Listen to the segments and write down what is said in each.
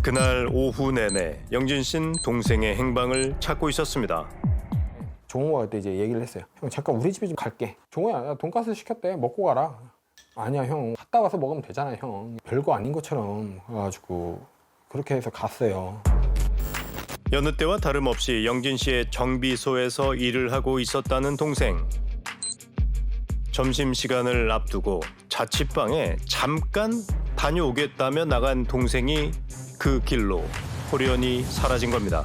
그날 오후 내내 영진 씨는 동생의 행방을 찾고 있었습니다. 종호가 그때 이제 얘기를 했어요. 형 잠깐 우리 집에 좀 갈게. 종호야 나 돈가스 시켰대. 먹고 가라. 아니야 형 갔다 와서 먹으면 되잖아 형. 별거 아닌 것처럼 해가지고 그렇게 해서 갔어요. 여느 때와 다름없이 영진 씨의 정비소에서 일을 하고 있었다는 동생. 점심시간을 앞두고 자취방에 잠깐 다녀오겠다며 나간 동생이 그 길로 호련히 사라진 겁니다.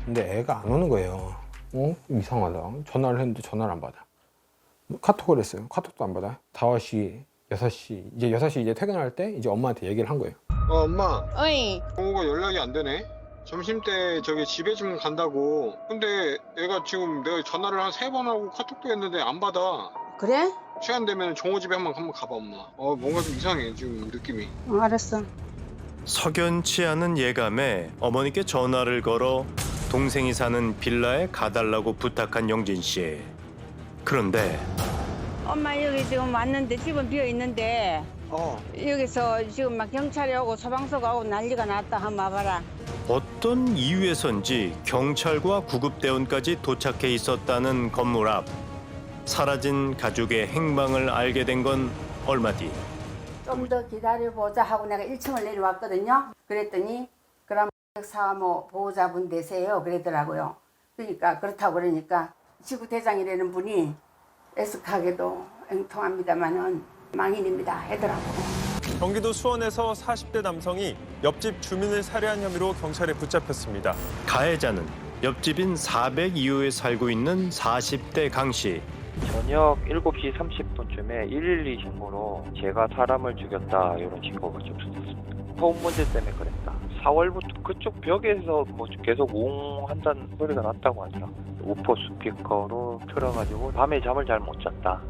근데 애가 안 오는 거예요. 이상하다. 전화를 했는데 전화를 안 받아. 카톡을 했어요. 카톡도 안 받아. 5시, 6시, 이제 6시 이제 퇴근할 때 이제 엄마한테 얘기를 한 거예요. 엄마. 어이. 종호가 연락이 안 되네. 점심 때 저기 집에 좀 간다고. 근데 애가 지금 내가 전화를 한 3번 하고 카톡도 했는데 안 받아. 그래? 시간 되면 종호 집에 한번 가봐 엄마. 뭔가 좀 이상해 지금 느낌이. 알았어. 석연치 않은 예감에 어머니께 전화를 걸어 동생이 사는 빌라에 가달라고 부탁한 영진 씨. 그런데 엄마 여기 지금 왔는데 집은 비어 있는데 여기서 지금 막 경찰이 오고 소방서가 오고 난리가 났다. 한번 와봐라. 어떤 이유에선지 경찰과 구급대원까지 도착해 있었다는 건물 앞. 사라진 가족의 행방을 알게 된 건 얼마 뒤. 좀 더 기다려보자 하고 내가 1층을 내려왔거든요. 그랬더니 그럼 사모 보호자분 되세요 그러더라고요. 그러니까 그렇다고 그러니까 지구대장이라는 분이 애석하게도 앵통합니다마는 망인입니다 하더라고요. 경기도 수원에서 40대 남성이 옆집 주민을 살해한 혐의로 경찰에 붙잡혔습니다. 가해자는 옆집인 402호에 살고 있는 40대 강 씨. 저녁 7시 30분쯤에 112 신고로 제가 사람을 죽였다 이런 신고가 접수됐습니다. 소음 문제 때문에 그랬다. 4월부터 그쪽 벽에서 뭐 계속 웅 한다는 소리가 났다고 하더라고요. 우퍼 스피커로 틀어가지고 밤에 잠을 잘 못 잤다.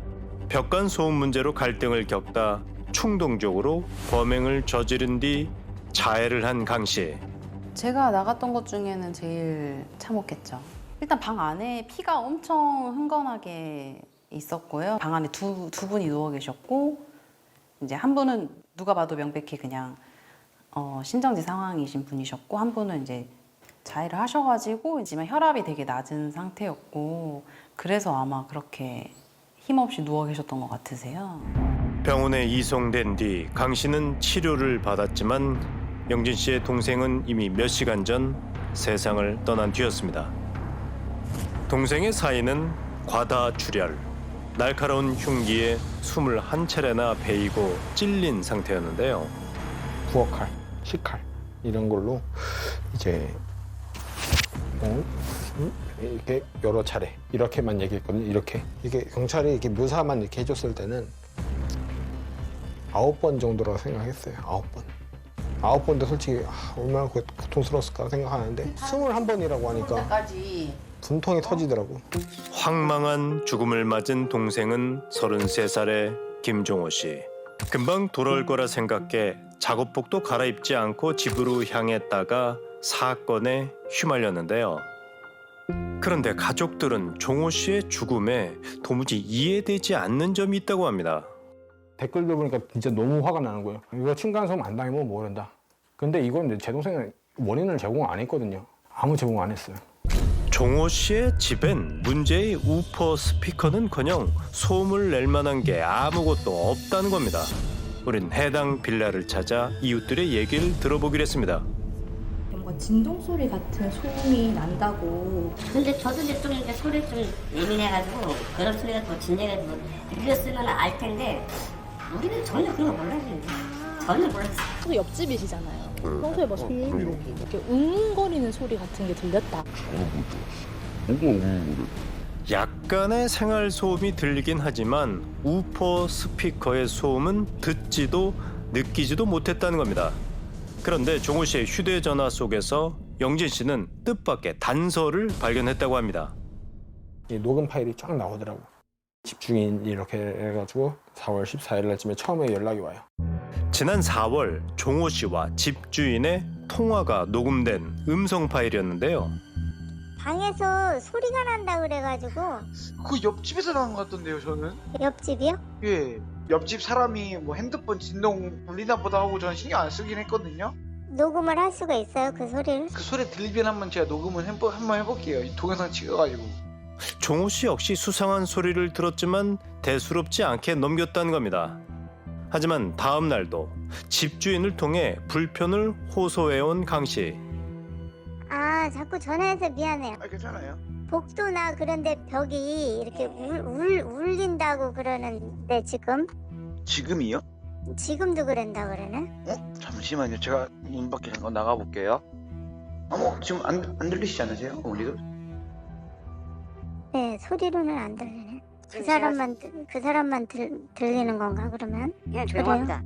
벽간 소음 문제로 갈등을 겪다 충동적으로 범행을 저지른 뒤 자해를 한 강 씨. 제가 나갔던 것 중에는 제일 참혹했죠. 일단 방 안에 피가 엄청 흥건하게 있었고요. 방 안에 두 분이 누워 계셨고 이제 한 분은 누가 봐도 명백히 그냥 신정지 상황이신 분이셨고 한 분은 이제 자해를 하셔가지고 하지만 혈압이 되게 낮은 상태였고 그래서 아마 그렇게 힘없이 누워 계셨던 것 같으세요. 병원에 이송된 뒤 강 씨는 치료를 받았지만 영진 씨의 동생은 이미 몇 시간 전 세상을 떠난 뒤였습니다. 동생의 사인은 과다출혈, 날카로운 흉기에 숨을 한 차례나 베이고 찔린 상태였는데요. 부엌칼, 식칼 이런 걸로 이제 이렇게 여러 차례 이렇게만 얘기했거든요. 이게 경찰이 이렇게 묘사만 이렇게 해줬을 때는 9번 정도라고 생각했어요. 9번. 9번도 솔직히 얼마나 고통스러웠을까 생각하는데 21번이라고 하니까 분통이 터지더라고. 황망한 죽음을 맞은 동생은 33살의 김종호 씨. 금방 돌아올 거라 생각해 작업복도 갈아입지 않고 집으로 향했다가 사건에 휘말렸는데요. 그런데 가족들은 종호 씨의 죽음에 도무지 이해되지 않는 점이 있다고 합니다. 댓글들 보니까 진짜 너무 화가 나는 거예요. 이거 층간소음 안 당하면 모른다. 근데 이건 제 동생은 원인을 제공 안 했거든요. 아무 제공 안 했어요. 종호 씨의 집엔 문제의 우퍼 스피커는커녕 소음을 낼 만한 게 아무것도 없다는 겁니다. 우린 해당 빌라를 찾아 이웃들의 얘기를 들어보기로 했습니다. 뭔가 진동 소리 같은 소음이 난다고. 근데 저도 이제 좀 이렇게 소리 좀 예민해가지고 그런 소리가 더 진정해서 들렸으면 알 텐데 우리는 전혀 그런 거 몰라요. 전혀 몰랐어요. 또 옆집이시잖아요. 평소에 뭐 소음 이렇게 웅거리는 소리 같은 게 들렸다. 약간의 생활 소음이 들리긴 하지만 우퍼 스피커의 소음은 듣지도 느끼지도 못했다는 겁니다. 그런데 종호 씨의 휴대전화 속에서 영진 씨는 뜻밖의 단서를 발견했다고 합니다. 이 녹음 파일이 쫙 나오더라고. 집주인 이렇게 해가지고 4월 14일 날쯤에 처음에 연락이 와요. 지난 4월 종호 씨와 집주인의 통화가 녹음된 음성 파일이었는데요. 방에서 소리가 난다 그래가지고. 그 옆집에서 나온 것 같던데요, 저는. 옆집이요? 예. 옆집 사람이 뭐 핸드폰 진동 울리나 보다 하고 저는 신경 안 쓰긴 했거든요. 녹음을 할 수가 있어요, 그 소리를? 그 소리 들리면 한번 제가 녹음을 한번 해볼게요. 이 동영상 찍어가지고. 종호 씨 역시 수상한 소리를 들었지만 대수롭지 않게 넘겼다는 겁니다. 하지만 다음 날도 집주인을 통해 불편을 호소해온 강 씨. 아, 자꾸 전화해서 미안해요. 아, 괜찮아요. 복도나 그런데 벽이 이렇게 울린다고 그러는데 지금이요? 지금도 그런다 그러네? 잠시만요. 제가 문 밖에 잠깐 나가볼게요. 어머, 지금 안 들리시지 않으세요? 어머니도? 네, 소리로는 안 들리네. 그 사람만 들리는 건가 그러면? 그냥 조용하다.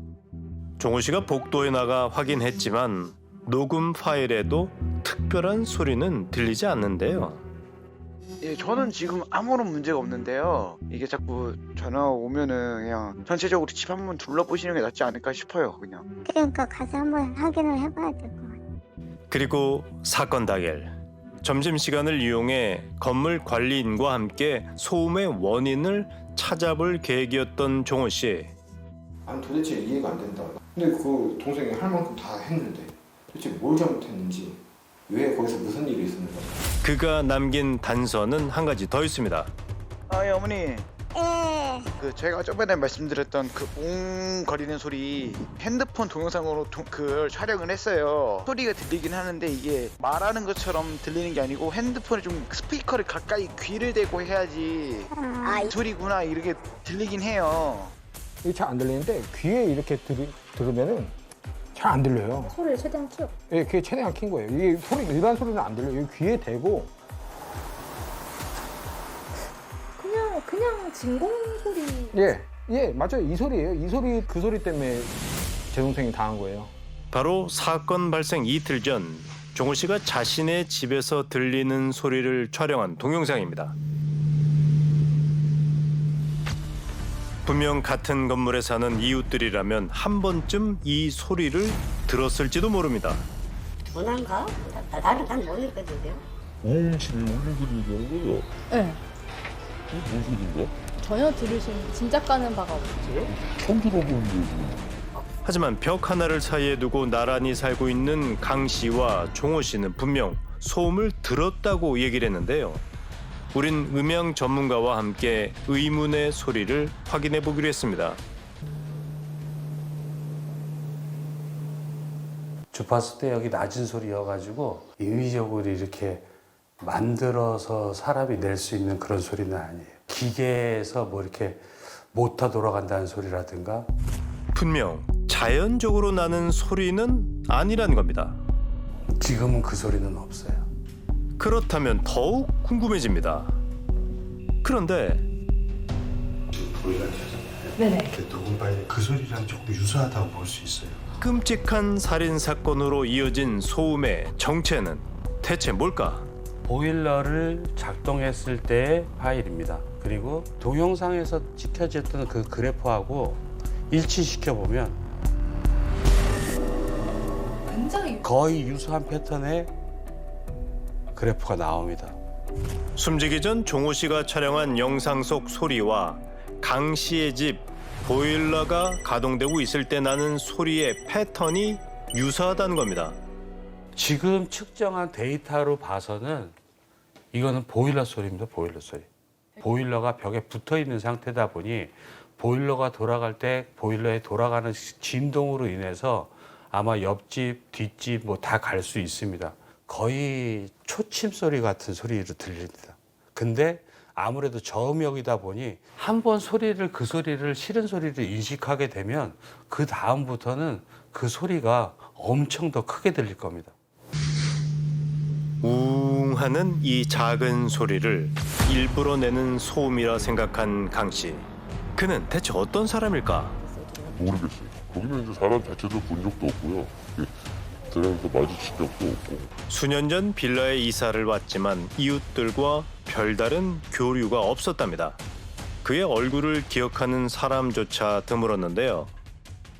종호 씨가 복도에 나가 확인했지만 녹음 파일에도 특별한 소리는 들리지 않는데요. 예, 저는 지금 아무런 문제가 없는데요. 이게 자꾸 전화 오면은 그냥 전체적으로 집 한번 둘러보시는 게 낫지 않을까 싶어요, 그냥. 그러니까 가서 한번 확인을 해봐야 될 것 같아요. 그리고 사건 당일 점심시간을 이용해 건물 관리인과 함께 소음의 원인을 찾아볼 계획이었던 종호 씨. 아니 도대체 이해가 안 된다. 근데 그 동생이 할 만큼 다 했는데 도대체 뭘 잘못했는지, 왜 거기서 무슨 일이 있었는가. 그가 남긴 단서는 한 가지 더 있습니다. 아, 예, 어머니. 예. 그 제가 저번에 말씀드렸던 그 웅거리는 소리 핸드폰 동영상으로 그걸 촬영을 했어요. 소리가 들리긴 하는데 이게 말하는 것처럼 들리는 게 아니고 핸드폰에 좀 스피커를 가까이 귀를 대고 해야지 이 소리구나 이렇게 들리긴 해요. 이게 잘 안 들리는데 귀에 이렇게 들으면은 잘 안 들려요. 소리를 최대한 키워. 예, 그게 최대한 킨 거예요. 이게 소리 일반 소리는 안 들려요. 이게 귀에 대고. 그냥 진공 소리. 예, 맞아요. 이 소리예요. 이 소리, 그 소리 때문에 제 동생이 당한 거예요. 바로 사건 발생 이틀 전 종호 씨가 자신의 집에서 들리는 소리를 촬영한 동영상입니다. 분명 같은 건물에 사는 이웃들이라면 한 번쯤 이 소리를 들었을지도 모릅니다. 전화인가? 난 모르겠거든요. 네. 전혀 들으신 짐작가는 바가 없지. 하지만 벽 하나를 사이에 두고 나란히 살고 있는 강 씨와 종호 씨는 분명 소음을 들었다고 얘기를 했는데요. 우린 음향 전문가와 함께 의문의 소리를 확인해 보기로 했습니다. 주파수 대역이 낮은 소리여가지고 인위적으로 이렇게 만들어서 사람이 낼 수 있는 그런 소리는 아니에요. 기계에서 뭐 이렇게 모터 돌아간다는 소리라든가. 분명 자연적으로 나는 소리는 아니라는 겁니다. 지금은 그 소리는 없어요. 그렇다면 더욱 궁금해집니다. 그런데 보이가 되잖아요. 네네. 그 녹음 파일이 그 소리랑 조금 유사하다고 볼 수 있어요. 끔찍한 살인 사건으로 이어진 소음의 정체는 대체 뭘까? 보일러를 작동했을 때의 파일입니다. 그리고 동영상에서 찍혀졌던 그 그래프하고 일치시켜 보면 굉장히 거의 유사한 패턴의 그래프가 나옵니다. 숨지기 전 종호 씨가 촬영한 영상 속 소리와 강 씨의 집 보일러가 가동되고 있을 때 나는 소리의 패턴이 유사하다는 겁니다. 지금 측정한 데이터로 봐서는 이거는 보일러 소리입니다. 보일러 소리. 보일러가 벽에 붙어 있는 상태다 보니 보일러가 돌아갈 때 보일러에 돌아가는 진동으로 인해서 아마 옆집, 뒷집 뭐 다 갈 수 있습니다. 거의 초침 소리 같은 소리로 들립니다. 근데 아무래도 저음역이다 보니 한번 그 소리를 싫은 소리를 인식하게 되면 그 다음부터는 그 소리가 엄청 더 크게 들릴 겁니다. 웅 하는 이 작은 소리를 일부러 내는 소음이라 생각한 강 씨. 그는 대체 어떤 사람일까? 모르겠어요. 거기는 이제 사람 자체도 본 적도 없고요. 사람도 마주친 적도 없고. 수년 전 빌라에 이사를 왔지만 이웃들과 별다른 교류가 없었답니다. 그의 얼굴을 기억하는 사람조차 드물었는데요.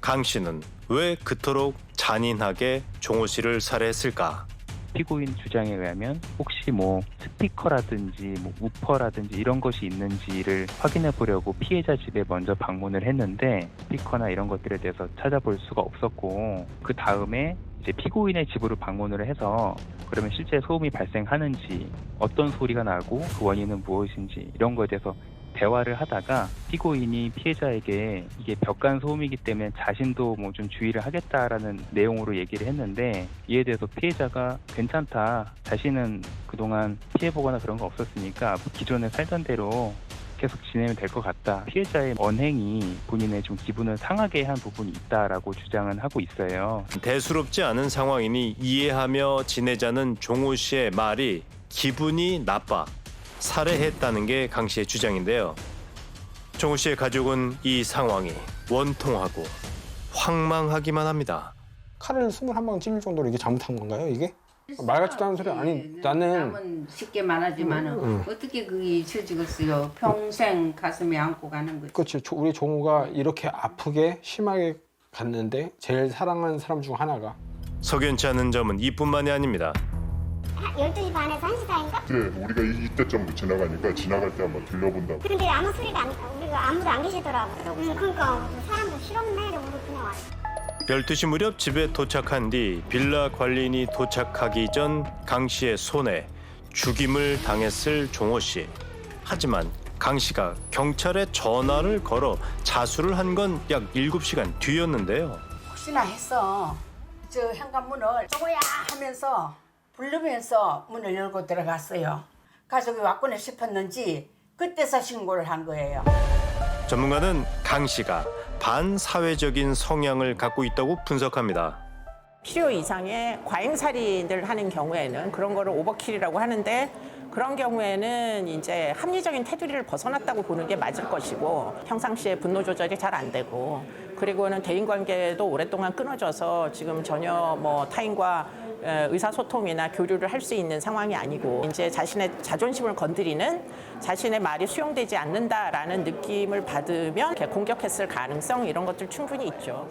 강 씨는 왜 그토록 잔인하게 종호 씨를 살해했을까? 피고인 주장에 의하면 혹시 뭐 스피커라든지 뭐 우퍼라든지 이런 것이 있는지를 확인해 보려고 피해자 집에 먼저 방문을 했는데 스피커나 이런 것들에 대해서 찾아볼 수가 없었고 그 다음에 이제 피고인의 집으로 방문을 해서 그러면 실제 소음이 발생하는지, 어떤 소리가 나고 그 원인은 무엇인지 이런 거에 대해서 대화를 하다가 피고인이 피해자에게 이게 벽간 소음이기 때문에 자신도 뭐 좀 주의를 하겠다라는 내용으로 얘기를 했는데, 이에 대해서 피해자가 괜찮다, 자신은 그동안 피해보거나 그런 거 없었으니까 기존에 살던 대로 계속 지내면 될 것 같다. 피해자의 언행이 본인의 좀 기분을 상하게 한 부분이 있다라고 주장은 하고 있어요. 대수롭지 않은 상황이니 이해하며 지내자는 종호 씨의 말이 기분이 나빠 살해했다는 게 강 씨의 주장인데요. 종호 씨의 가족은 이 상황이 원통하고 황망하기만 합니다. 칼을 21방 찔릴 정도로 이게 잘못한 건가요, 이게? 말 같지도 않은 소리. 아니, 나는 남은 쉽게 말하지만은 어떻게 그게 잊혀지겠어요? 평생 가슴에 안고 가는 거지. 그렇지. 우리 종호가 이렇게 아프게 심하게 갔는데 제일 사랑하는 사람 중 하나가. 석연치 않은 점은 이뿐만이 아닙니다. 12시 반에서 1시 사이인가? 이제 우리가 이때쯤 지나가니까 지나갈 때 한번 들려본다고. 근데 아무 소리가 우리가 아무도 안 계시더라고. 그러니까 사람도 싫었네 이러고 그냥 왔어. 12시 무렵 집에 도착한 뒤 빌라 관리인이 도착하기 전 강 씨의 손에 죽임을 당했을 종호 씨. 하지만 강 씨가 경찰에 전화를 걸어 자수를 한 건 약 7시간 뒤였는데요. 혹시나 해서 저 현관문을 종호야 하면서 부르면서 문을 열고 들어갔어요. 가족이 왔구나 싶었는지 그때서 신고를 한 거예요. 전문가는 강 씨가 반사회적인 성향을 갖고 있다고 분석합니다. 필요 이상의 과잉살인을 하는 경우에는 그런 거를 오버킬이라고 하는데, 그런 경우에는 이제 합리적인 테두리를 벗어났다고 보는 게 맞을 것이고, 평상시에 분노 조절이 잘 안 되고, 그리고는 대인관계도 오랫동안 끊어져서 지금 전혀 뭐 타인과 의사소통이나 교류를 할 수 있는 상황이 아니고, 이제 자신의 자존심을 건드리는, 자신의 말이 수용되지 않는다라는 느낌을 받으면 이렇게 공격했을 가능성, 이런 것들 충분히 있죠.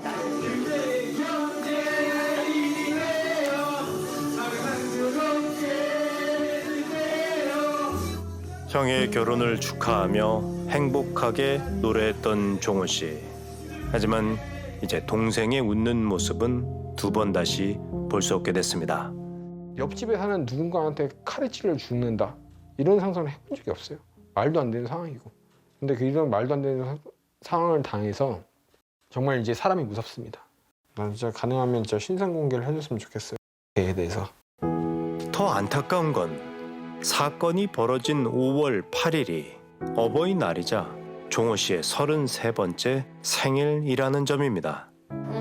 형의 결혼을 축하하며 행복하게 노래했던 종호 씨. 하지만 이제 동생의 웃는 모습은 두 번 다시 볼 수 없게 됐습니다. 옆집에 사는 누군가한테 칼에 찔려 죽는다, 이런 상상을 해본 적이 없어요. 말도 안 되는 상황이고. 근데 이런 말도 안 되는 상황을 당해서 정말 이제 사람이 무섭습니다. 난 진짜 가능하면 진짜 신상 공개를 해줬으면 좋겠어요, 걔에 대해서. 더 안타까운 건 사건이 벌어진 5월 8일이 어버이날이자 종호 씨의 33번째 생일이라는 점입니다.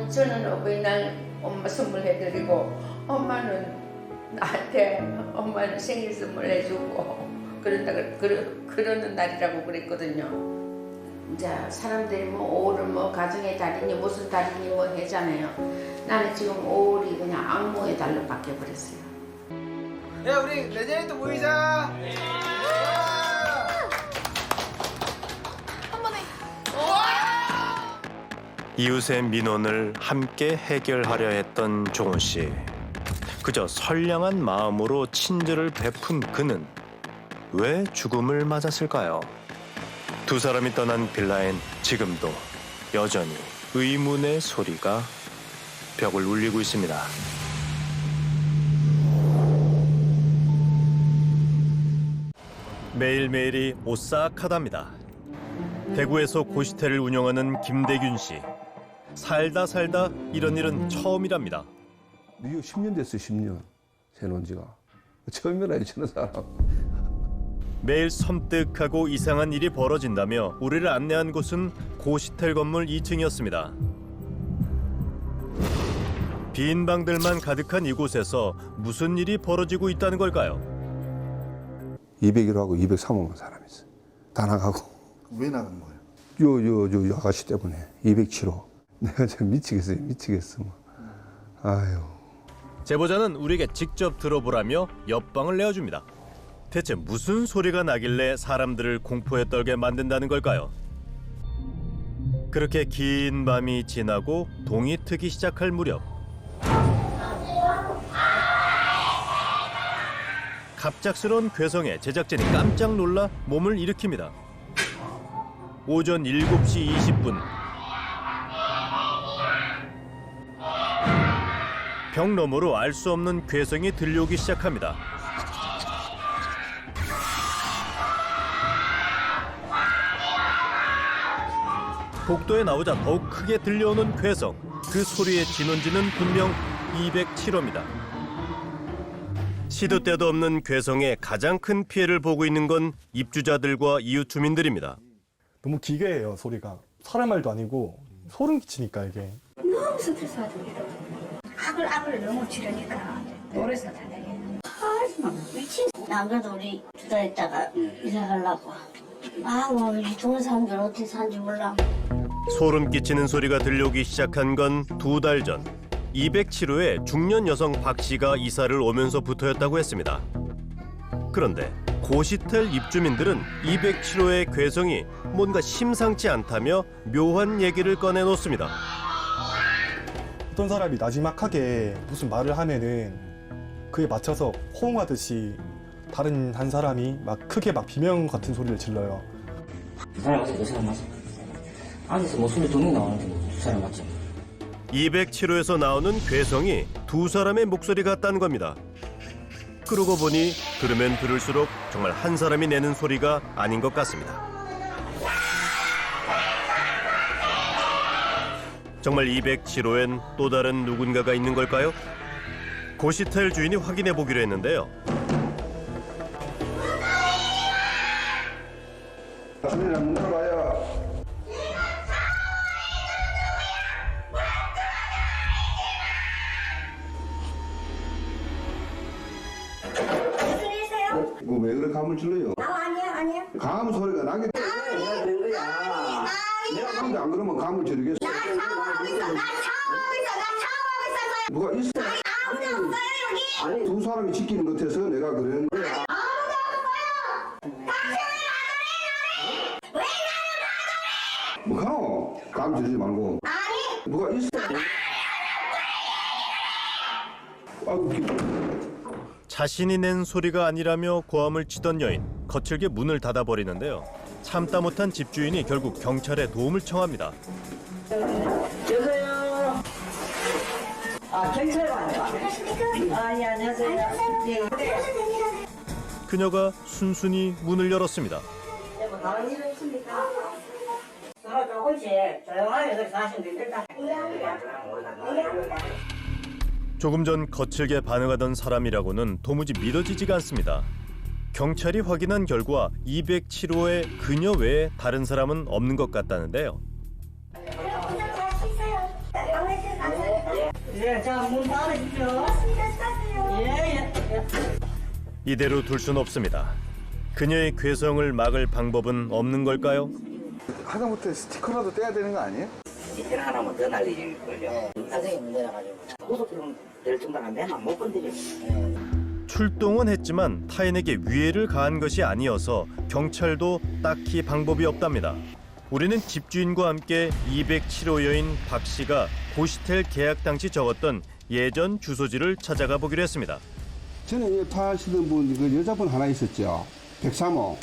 저는 어버이날 엄마 선물해드리고, 엄마는 나한테 엄마는 생일 선물 해주고 그러는 날이라고 그랬거든요. 이제 사람들이 뭐 5월은 뭐 가정의 달이니 무슨 달이니 뭐 하잖아요. 나는 지금 5월이 그냥 악몽의 달로 바뀌어버렸어요. 야, 우리 내년에 또 모이자. 한 번에. 이웃의 민원을 함께 해결하려 했던 종호 씨. 그저 선량한 마음으로 친절을 베푼 그는 왜 죽음을 맞았을까요? 두 사람이 떠난 빌라엔 지금도 여전히 의문의 소리가 벽을 울리고 있습니다. 매일매일이 오싹하답니다. 대구에서 고시텔을 운영하는 김대균 씨. 살다 이런 일은 처음이랍니다. 이거 10년 됐어요, 10년. 해놓은 지가. 처음이라요, 저는 사람. 매일 섬뜩하고 이상한 일이 벌어진다며 우리를 안내한 곳은 고시텔 건물 2층이었습니다. 빈 방들만 가득한 이곳에서 무슨 일이 벌어지고 있다는 걸까요? 201호하고 203호만 사람이 있어요. 다 나가고. 왜 나간 거예요? 요 아가씨 때문에 207호. 내가 진짜 미치겠어. 아유. 제보자는 우리에게 직접 들어보라며 옆방을 내어줍니다. 대체 무슨 소리가 나길래 사람들을 공포에 떨게 만든다는 걸까요? 그렇게 긴 밤이 지나고 동이 트기 시작할 무렵 갑작스러운 괴성에 제작진이 깜짝 놀라 몸을 일으킵니다. 오전 7시 20분 벽 너머로 알 수 없는 괴성이 들려오기 시작합니다. 복도에 나오자 더욱 크게 들려오는 괴성. 그 소리의 진원지는 분명 207호입니다. 시도 때도 없는 괴성에 가장 큰 피해를 보고 있는 건 입주자들과 이웃 주민들입니다. 너무 기괴해요, 소리가. 사람 말도 아니고 소름 끼치니까 이게. 너무 스트레스 받으니까 악을 너무 지르니까 노래서 다녀요. 하지마 미친. 안 그래도 우리 투자했다가 이사 가려고. 뭐 이 좋은 사람들 어떻게 사는지 몰라. 소름 끼치는 소리가 들려오기 시작한 건 2달 전. 207호에 중년 여성 박 씨가 이사를 오면서부터였다고 했습니다. 그런데 고시텔 입주민들은 207호의 괴성이 뭔가 심상치 않다며 묘한 얘기를 꺼내놓습니다. 어떤 사람이 나지막하게 무슨 말을 하면은 그에 맞춰서 호응하듯이 다른 한 사람이 막 크게 막 비명 같은 소리를 질러요. 두 사람 맞아, 두 사람 맞아. 안에서 뭐 소리 2명 나오는데 두 사람 맞죠? 207호에서 나오는 괴성이 2사람의 목소리 같다는 겁니다. 그러고 보니 들으면 들을수록 정말 한 사람이 내는 소리가 아닌 것 같습니다. 정말 207호엔 또 다른 누군가가 있는 걸까요? 고시텔 주인이 확인해 보기로 했는데요. 문 열어봐요. 무슨 일이세요? 왜 그렇게 감을 질러요? 아니야. 감 소리가 나기 때문에 내가 그런 거야. 내가 감도 안 그러면 감을 지르겠어. 나 샤워하고 있어요. 누가 있어? 아무도 없어요 여기. 아니 2사람이 지키는 것 같아서 내가 그런 거야. 아무도 없어요. 당신은 왜 나를 뭐 가노? 감 지르지 말고. 아니. 누가 있어? 아이고 자신이 낸 소리가 아니라며 고함을 치던 여인, 거칠게 문을 닫아버리는데요. 참다 못한 집주인이 결국 경찰에 도움을 청합니다. 여보세요. 경찰관이요. 예, 안녕하세요. 네. 그녀가 순순히 문을 열었습니다. 뭐 다른 일 있습니까? 서로 조금씩 조용하게 여기서 하시면 됩니다. 조금 전 거칠게 반응하던 사람이라고는 도무지 믿어지지가 않습니다. 경찰이 확인한 결과 207호의 그녀 외에 다른 사람은 없는 것 같다는데요. 네, 자, 문 닫아주십시오. 예. 이대로 둘 순 없습니다. 그녀의 괴성을 막을 방법은 없는 걸까요? 하다못해 스티커라도 떼야 되는 거 아니에요? 스티커 하나만 더 날리길걸요. 인생이 문제라가지고 고속도로 될 정도는 맨날 못 건드려. 출동은 했지만 타인에게 위해를 가한 것이 아니어서 경찰도 딱히 방법이 없답니다. 우리는 집주인과 함께 207호 여인 박 씨가 고시텔 계약 당시 적었던 예전 주소지를 찾아가 보기로 했습니다. 전에 파시던 분, 그 여자분 하나 있었죠. 103호.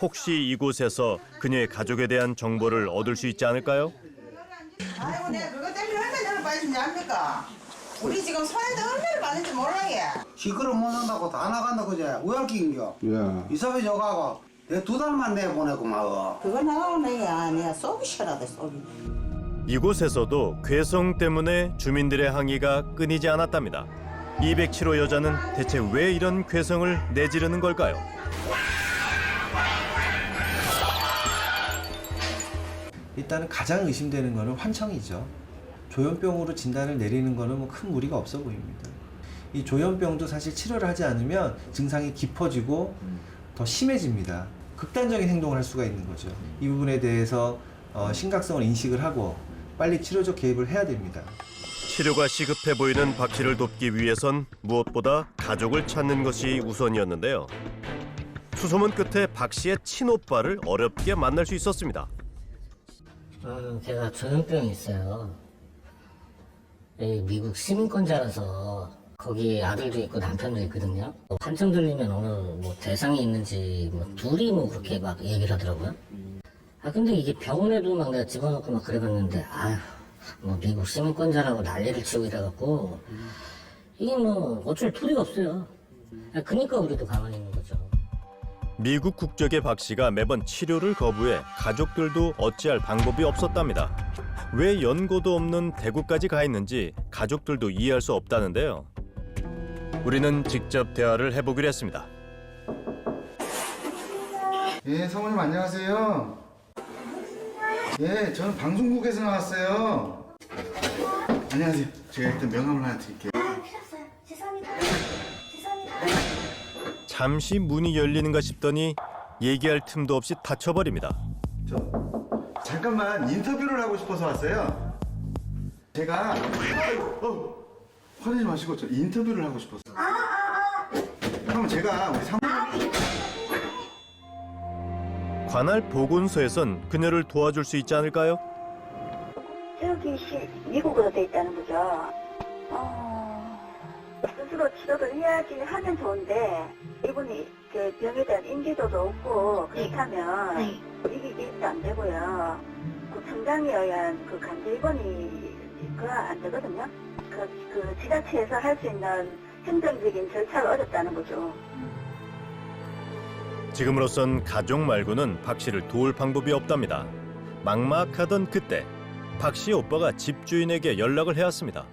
혹시 이곳에서 그녀의 가족에 대한 정보를 얻을 수 있지 않을까요? 아이고 내가 그것 때문에 얼마나 빠지는지 압니까? 우리 지금 손해도 얼마나 많은지 몰라게. 시끄러 못 산다고 다 나간다 그제 우연기인겨. 예. 이사비 저가고 내 2달만 내보내고 막. 그거 나가고 내가 속이 시원하다 속이. 이곳에서도 괴성 때문에 주민들의 항의가 끊이지 않았답니다. 207호 여자는 대체 왜 이런 괴성을 내지르는 걸까요? 일단은 가장 의심되는 것은 환청이죠. 조현병으로 진단을 내리는 것은 뭐 큰 무리가 없어 보입니다. 이 조현병도 사실 치료를 하지 않으면 증상이 깊어지고 더 심해집니다. 극단적인 행동을 할 수가 있는 거죠. 이 부분에 대해서 심각성을 인식을 하고 빨리 치료적 개입을 해야 됩니다. 치료가 시급해 보이는 박 씨를 돕기 위해선 무엇보다 가족을 찾는 것이 우선이었는데요. 수소문 끝에 박 씨의 친오빠를 어렵게 만날 수 있었습니다. 제가 조현병이 있어요. 미국 시민권자라서 거기 아들도 있고 남편도 있거든요. 환청 들리면 어느 뭐 대상이 있는지 뭐 둘이 뭐 그렇게 막 얘기를 하더라고요. 근데 이게 병원에도 막 내가 집어넣고 막 그래봤는데 아휴 뭐 미국 시민권자라고 난리를 치고 이래갖고 이게 뭐 어쩔 도리가 없어요. 그러니까 우리도 가만히 있는 거죠. 미국 국적의 박 씨가 매번 치료를 거부해 가족들도 어찌할 방법이 없었답니다. 왜 연고도 없는 대구까지 가 있는지 가족들도 이해할 수 없다는데요. 우리는 직접 대화를 해보기로 했습니다. 예, 사모님 안녕하세요. 예, 저는 방송국에서 나왔어요. 안녕하세요. 제가 일단 명함을 하나 드릴게요. 잠시 문이 열리는가 싶더니 얘기할 틈도 없이 닫혀버립니다. 잠깐만 인터뷰를 하고 싶어서 왔어요. 제가 화내지 마시고 저 인터뷰를 하고 싶어서. 그러면 제가 우리 사모님 관할 보건소에선 그녀를 도와줄 수 있지 않을까요? 저기 미국으로 돼 있다는 거죠. 스스로 치료를 해야지 하면 좋은데 이분이 그 병에 대한 인지도도 없고 그렇다면 이게 안 되고요. 그 청장에 의한 그 강제 입원이 그거 안 되거든요. 그 지자체에서 할 수 있는 행정적인 절차가 어렵다는 거죠. 지금으로선 가족 말고는 박 씨를 도울 방법이 없답니다. 막막하던 그때 박 씨 오빠가 집주인에게 연락을 해왔습니다.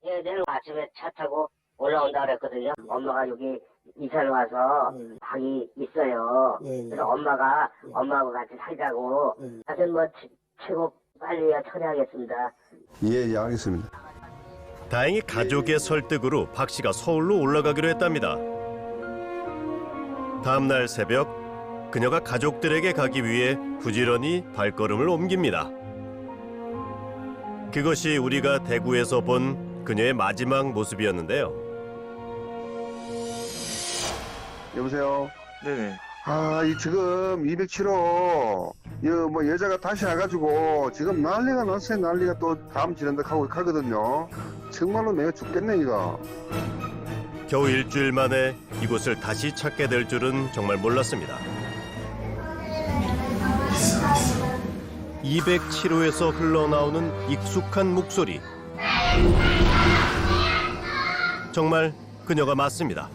예, 내일 아침에 차 타고 올라온다 그랬거든요. 엄마가 여기 이사를 와서 방이 있어요. 그래서 엄마하고 같이 살자고. 하여튼 뭐 최고 빨리 처리하겠습니다. 예, 알겠습니다. 다행히 가족의 설득으로 박 씨가 서울로 올라가기로 했답니다. 다음 날 새벽 그녀가 가족들에게 가기 위해 부지런히 발걸음을 옮깁니다. 그것이 우리가 대구에서 본 그녀의 마지막 모습이었는데요. 여보세요? 네네. 지금 207호 뭐 여자가 다시 와가지고 지금 난리가 났어요. 난리가 또 다음 지난다 하고 가거든요. 정말로 내가 죽겠네 이거. 겨우 일주일 만에 이곳을 다시 찾게 될 줄은 정말 몰랐습니다. 207호에서 흘러나오는 익숙한 목소리. 정말 그녀가 맞습니다.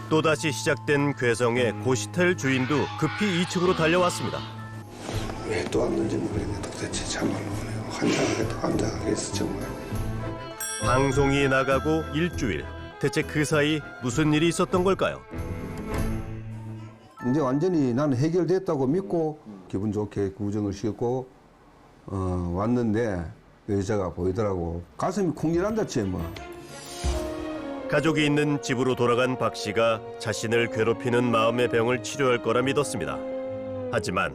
또다시 시작된 괴성에 고시텔 주인도 급히 2층으로 달려왔습니다. 왜 또 왔는지 모르겠네. 도대체 참말로 환장하겠어 정말. 방송이 나가고 일주일. 대체 그 사이 무슨 일이 있었던 걸까요? 이제 완전히 나는 해결됐다고 믿고 기분 좋게 구정을 시켰고 왔는데 여자가 보이더라고. 가슴이 콩질한다지 뭐. 가족이 있는 집으로 돌아간 박 씨가 자신을 괴롭히는 마음의 병을 치료할 거라 믿었습니다. 하지만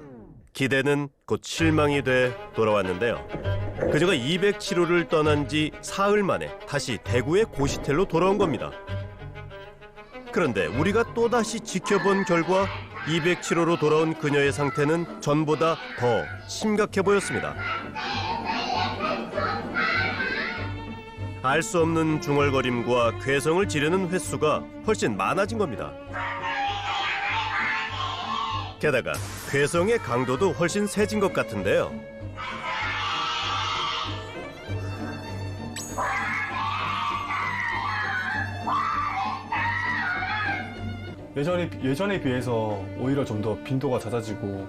기대는 곧 실망이 돼 돌아왔는데요. 그녀가 207호를 떠난 지 사흘 만에 다시 대구의 고시텔로 돌아온 겁니다. 그런데 우리가 또다시 지켜본 결과 207호로 돌아온 그녀의 상태는 전보다 더 심각해 보였습니다. 알 수 없는 중얼거림과 괴성을 지르는 횟수가 훨씬 많아진 겁니다. 게다가 괴성의 강도도 훨씬 세진 것 같은데요. 예전에 비해서 오히려 좀 더 빈도가 잦아지고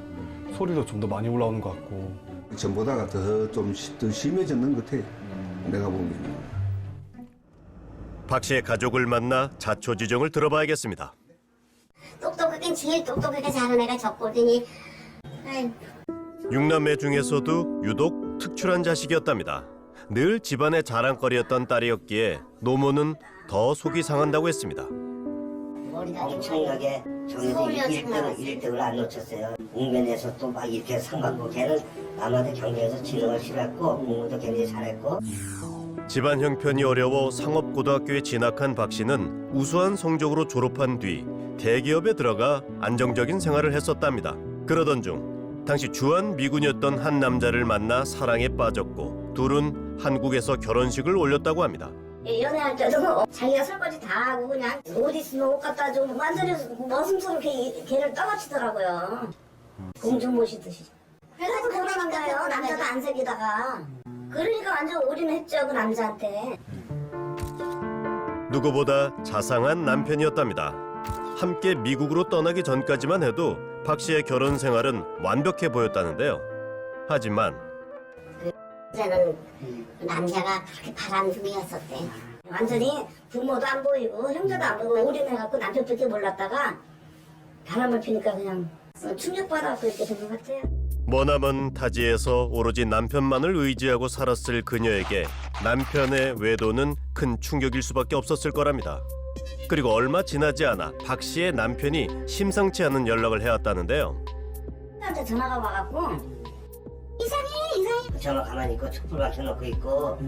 소리도 좀 더 많이 올라오는 것 같고 전보다가 더 심해졌는 것 같아. 내가 보기에는. 박 씨의 가족을 만나 자초지종을 들어봐야겠습니다. 똑똑하긴 제일 똑똑하게 자란 애가 졌거든요. 6남매 중에서도 유독 특출한 자식이었답니다. 늘 집안의 자랑거리였던 딸이었기에 노모는 더 속이 상한다고 했습니다. 엄청나게 정해서 1등을 안 놓쳤어요. 웅변에서 또 막 이렇게 상 받고 걔는 남한테 경제에서 진흥을 싫어했고 공부도 굉장히 잘했고. 집안 형편이 어려워 상업고등학교에 진학한 박 씨는 우수한 성적으로 졸업한 뒤 대기업에 들어가 안정적인 생활을 했었답니다. 그러던 중 당시 주한 미군이었던 한 남자를 만나 사랑에 빠졌고 둘은 한국에서 결혼식을 올렸다고 합니다. 연애할 때도 자기가 설거지 다 하고 그냥 옷 있으면 옷 갖다 주고 완전히 머슴처럼 걔를 떠받치더라고요. 공주 모시듯이. 그래서 그러는 거예요. 남자도 안 새기다가. 그러니까 완전 올인했죠, 그 남자한테. 누구보다 자상한 남편이었답니다. 함께 미국으로 떠나기 전까지만 해도 박 씨의 결혼 생활은 완벽해 보였다는데요. 하지만 그때는 남자가 그렇게 바람둥이였었대. 완전히 부모도 안 보이고 형제도 안 보이고 올인해갖고 남편밖에 몰랐다가 바람을 피니까 그냥 충격받아갖고 이렇게 된 것 같아요. 머나먼 타지에서 오로지 남편만을 의지하고 살았을 그녀에게 남편의 외도는 큰 충격일 수밖에 없었을 거랍니다. 그리고 얼마 지나지 않아 박 씨의 남편이 심상치 않은 연락을 해왔다는데요. 나한테 전화가 와갖고 이상해. 저는 가만히 있고 촛불 밝혀놓고 있고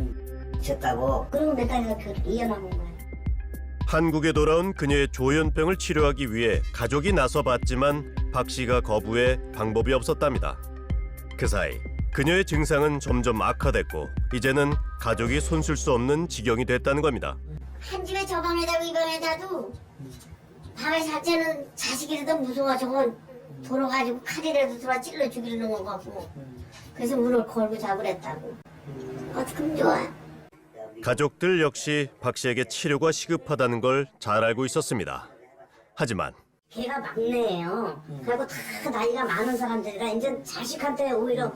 미쳤다고. 그리고 몇 달이나 이혼하고 온 거야. 한국에 돌아온 그녀의 조현병을 치료하기 위해 가족이 나서봤지만 박 씨가 거부해 방법이 없었답니다. 그 사이 그녀의 증상은 점점 악화됐고 이제는 가족이 손쓸 수 없는 지경이 됐다는 겁니다. 한 집에 저 방에다도 이 방에다도 밤에 잘 때는 자식이라도 무서워. 저거 돌아가지고 칼이라도 돌아 찔러 죽이려는 것 같고. 그래서 문을 걸고 잡으랬다고. 어떻게 하면 좋아? 가족들 역시 박 씨에게 치료가 시급하다는 걸 잘 알고 있었습니다. 하지만 걔가 막내예요. 그리고 다 나이가 많은 사람들이라 이제 자식한테 오히려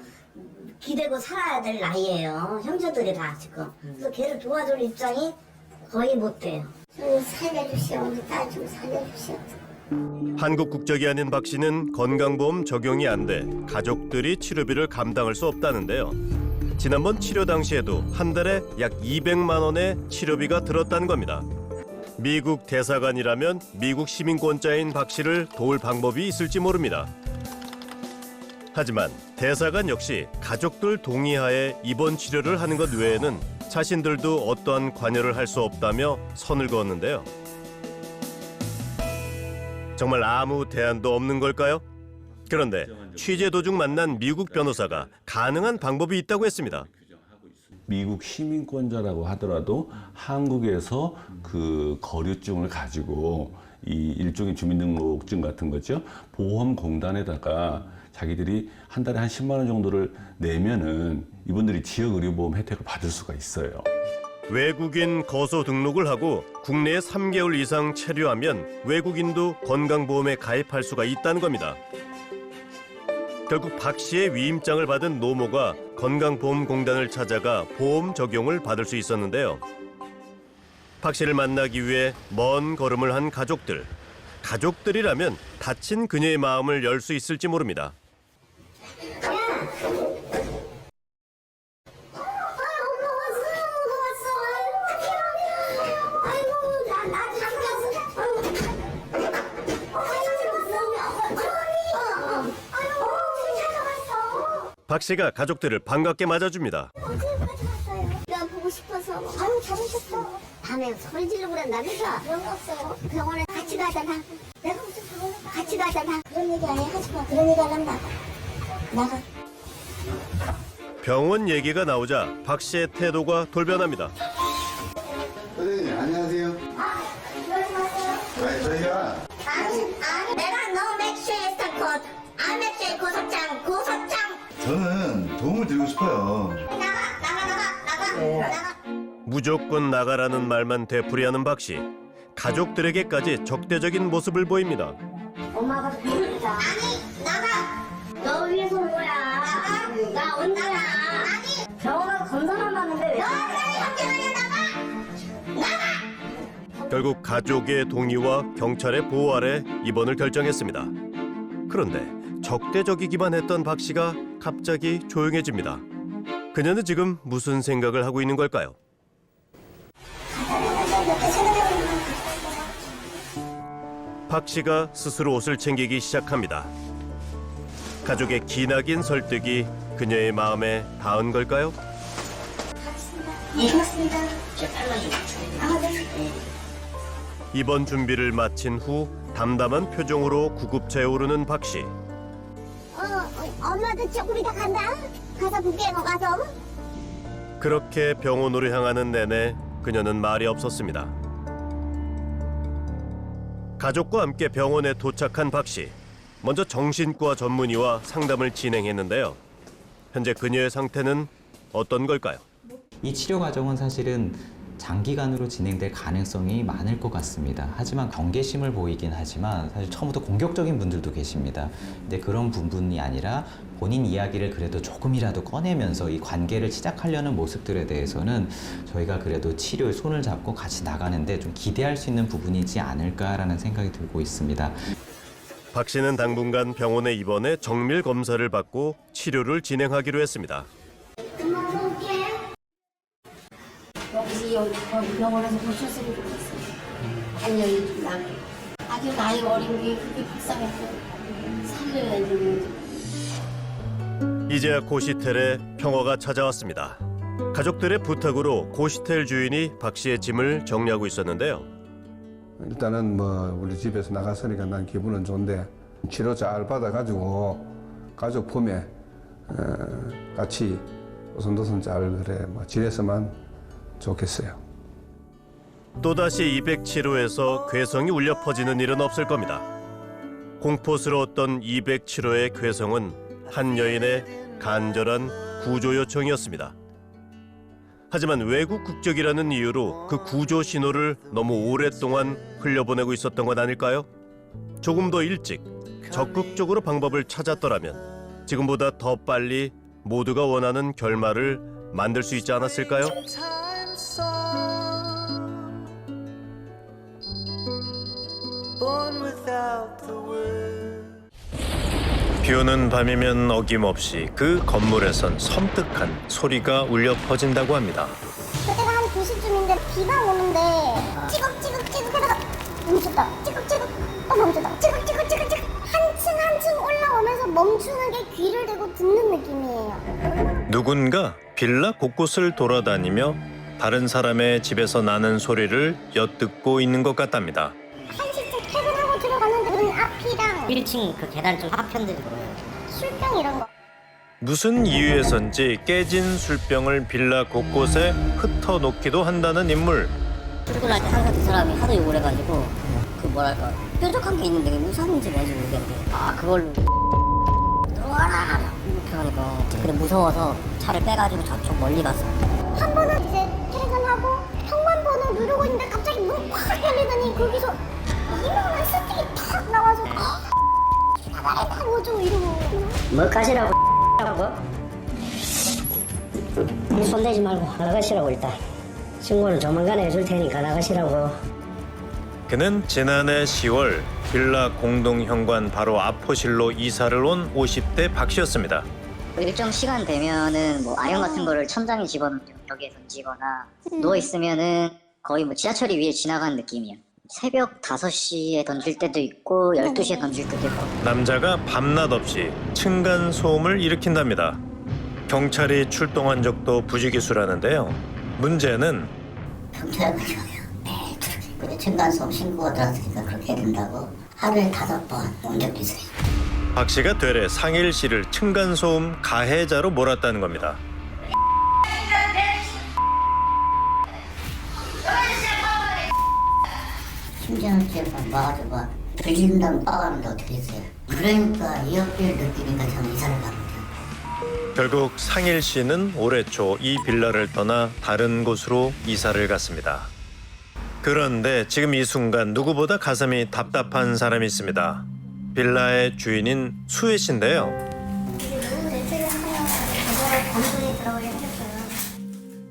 기대고 살아야 될 나이예요. 형제들이라 지금. 그래서 걔를 도와줄 입장이 거의 못 돼요. 좀 살려주시오. 우리 딸 좀 살려주시오. 한국 국적이 아닌 박 씨는 건강보험 적용이 안 돼 가족들이 치료비를 감당할 수 없다는데요. 지난번 치료 당시에도 한 달에 약 200만 원의 치료비가 들었다는 겁니다. 미국 대사관이라면 미국 시민권자인 박 씨를 도울 방법이 있을지 모릅니다. 하지만 대사관 역시 가족들 동의하에 입원 치료를 하는 것 외에는 자신들도 어떠한 관여를 할 수 없다며 선을 그었는데요. 정말 아무 대안도 없는 걸까요? 그런데 취재 도중 만난 미국 변호사가 가능한 방법이 있다고 했습니다. 미국 시민권자라고 하더라도 한국에서 그 거류증을 가지고 이 일종의 주민등록증 같은 거죠. 보험공단에다가 자기들이 한 달에 한 10만 원 정도를 내면은 이분들이 지역의료보험 혜택을 받을 수가 있어요. 외국인 거소 등록을 하고 국내에 3개월 이상 체류하면 외국인도 건강보험에 가입할 수가 있다는 겁니다. 결국 박 씨의 위임장을 받은 노모가 건강보험공단을 찾아가 보험 적용을 받을 수 있었는데요. 박 씨를 만나기 위해 먼 걸음을 한 가족들. 가족들이라면 다친 그녀의 마음을 열 수 있을지 모릅니다. 박 씨가 가족들을 반갑게 맞아줍니다. 나 보고 싶어서. 아유, 잘오셨어. 밤에 소리 지르고 그런다면서. 그런 거 없어요. 병원에 같이 가잖아. 내가 무슨 병원에 같이 가잖아. 그런 얘기 아니야. 하지 마. 그런 얘기 하려면 나가. 병원 얘기가 나오자 박 씨의 태도가 돌변합니다. 선생님, 안녕하세요. 아니, 저희가. 아니, 내가 너 맥주에 있던 것. 맥주에 고소장. 저는 도움을 드리고 싶어요. 나가. 무조건 나가라는 말만 되풀이하는 박 씨. 가족들에게까지 적대적인 모습을 보입니다. 엄마가 부르자. 아니, 나가. 너 위해서 온 거야. 나 온다나. 아니. 병원에 검사만 받는데 왜? 너 그래, 나가. 결국 가족의 동의와 경찰의 보호 아래 입원을 결정했습니다. 그런데 적대적이기만 했던 박 씨가 갑자기 조용해집니다. 그녀는 지금 무슨 생각을 하고 있는 걸까요? 박 씨가 스스로 옷을 챙기기 시작합니다. 가족의 기나긴 설득이 그녀의 마음에 닿은 걸까요? 네, 고맙습니다. 입원 준비를 마친 후 담담한 표정으로 구급차에 오르는 박 씨. 엄마도 조금 이따 간다. 가서 볼게, 너 가서. 그렇게 병원으로 향하는 내내 그녀는 말이 없었습니다. 가족과 함께 병원에 도착한 박 씨. 먼저 정신과 전문의와 상담을 진행했는데요. 현재 그녀의 상태는 어떤 걸까요? 이 치료 과정은 사실은 장기간으로 진행될 가능성이 많을 것 같습니다. 하지만 경계심을 보이긴 하지만 사실 처음부터 공격적인 분들도 계십니다. 근데 그런 부분이 아니라 본인 이야기를 그래도 조금이라도 꺼내면서 이 관계를 시작하려는 모습들에 대해서는 저희가 그래도 치료에 손을 잡고 같이 나가는데 좀 기대할 수 있는 부분이지 않을까라는 생각이 들고 있습니다. 박 씨는 당분간 병원에 입원해 정밀 검사를 받고 치료를 진행하기로 했습니다. 여기 병원에서 보셨으면 좋겠어요. 안녕히 나 아주 나이 어린 게 그렇게 불쌍해서 살려야지. 이제야 고시텔에 평화가 찾아왔습니다. 가족들의 부탁으로 고시텔 주인이 박 씨의 짐을 정리하고 있었는데요. 일단은 뭐 우리 집에서 나갔으니까 난 기분은 좋은데 치료 잘 받아가지고 가족 품에 같이 오손도손 잘 그래 뭐 지냈으면 좋겠어요. 또다시 207호에서 괴성이 울려 퍼지는 일은 없을 겁니다. 공포스러웠던 207호의 괴성은 한 여인의 간절한 구조 요청이었습니다. 하지만 외국 국적이라는 이유로 그 구조 신호를 너무 오랫동안 흘려보내고 있었던 건 아닐까요? 조금 더 일찍 적극적으로 방법을 찾았더라면 지금보다 더 빨리 모두가 원하는 결말을 만들 수 있지 않았을까요? 비 오는 밤이면 어김없이 그 건물에선 섬뜩한 소리가 울려 퍼진다고 합니다. 그때가 한 2시쯤인데 비가 오는데 찌걱찌걱찌걱 하다가 멈췄다. 찌걱찌걱 또 멈췄다. 찌걱찌걱찌걱 한층 올라오면서 멈추는 게 귀를 대고 듣는 느낌이에요. 누군가 빌라 곳곳을 돌아다니며 다른 사람의 집에서 나는 소리를 엿듣고 있는 것 같답니다. 1시쯤 퇴근하고 들어가는데 문 앞이랑 1층 그 계단 좀 파편들이 보여요. 술병 이런 거. 무슨 이유에선지 깨진 술병을 빌라 곳곳에 흩어놓기도 한다는 인물. 출근할 때 항상 그 사람이 하도 욕을 해가지고 그 뭐랄까 뾰족한 게 있는데 그게 무슨 인지 뭔지 모르겠는데 그걸로 들어와라 이렇게 하니까 근데 무서워서 차를 빼가지고 저쪽 멀리 갔어. 한 번은 이제 퇴근하고 현관번호 누르고 있는데 갑자기 문 콱 열리더니 거기서 이만한 스틱이 탁 나와서 나가라 뭐죠 이러고 뭘 가시라고 손대지 말고 나가시라고 일단 신고는 조만간에 해줄 테니까 나가시라고. 그는 지난해 10월 빌라 공동 현관 바로 앞호실로 이사를 온 50대 박 씨였습니다. 일정 시간 되면은 뭐 아령 같은 거를 천장에 집어넣고 벽에 던지거나 누워 있으면은 거의 뭐 지하철이 위에 지나가는 느낌이야. 새벽 5시에 던질 때도 있고 12시에 던질 때도 있고. 남자가 밤낮 없이 층간 소음을 일으킨답니다. 경찰이 출동한 적도 부지기수라는데요. 문제는 경찰은 매일 근데 층간소음 신고가 들어왔으니까 그렇게 해야 된다고 하루에 5번 온 적도 있어요. 박 씨가 되레 상일 씨를 층간소음 가해자로 몰았다는 겁니다. 심지어는 제가 와가지고 들린다고 빠가는데 어떻게 했어요. 그러니까 이 어깨를 느끼니까 저는 이사를 갑니다. 결국 상일 씨는 올해 초 이 빌라를 떠나 다른 곳으로 이사를 갔습니다. 그런데 지금 이 순간 누구보다 가슴이 답답한 사람이 있습니다. 빌라의 주인인 수혜 씨인데요.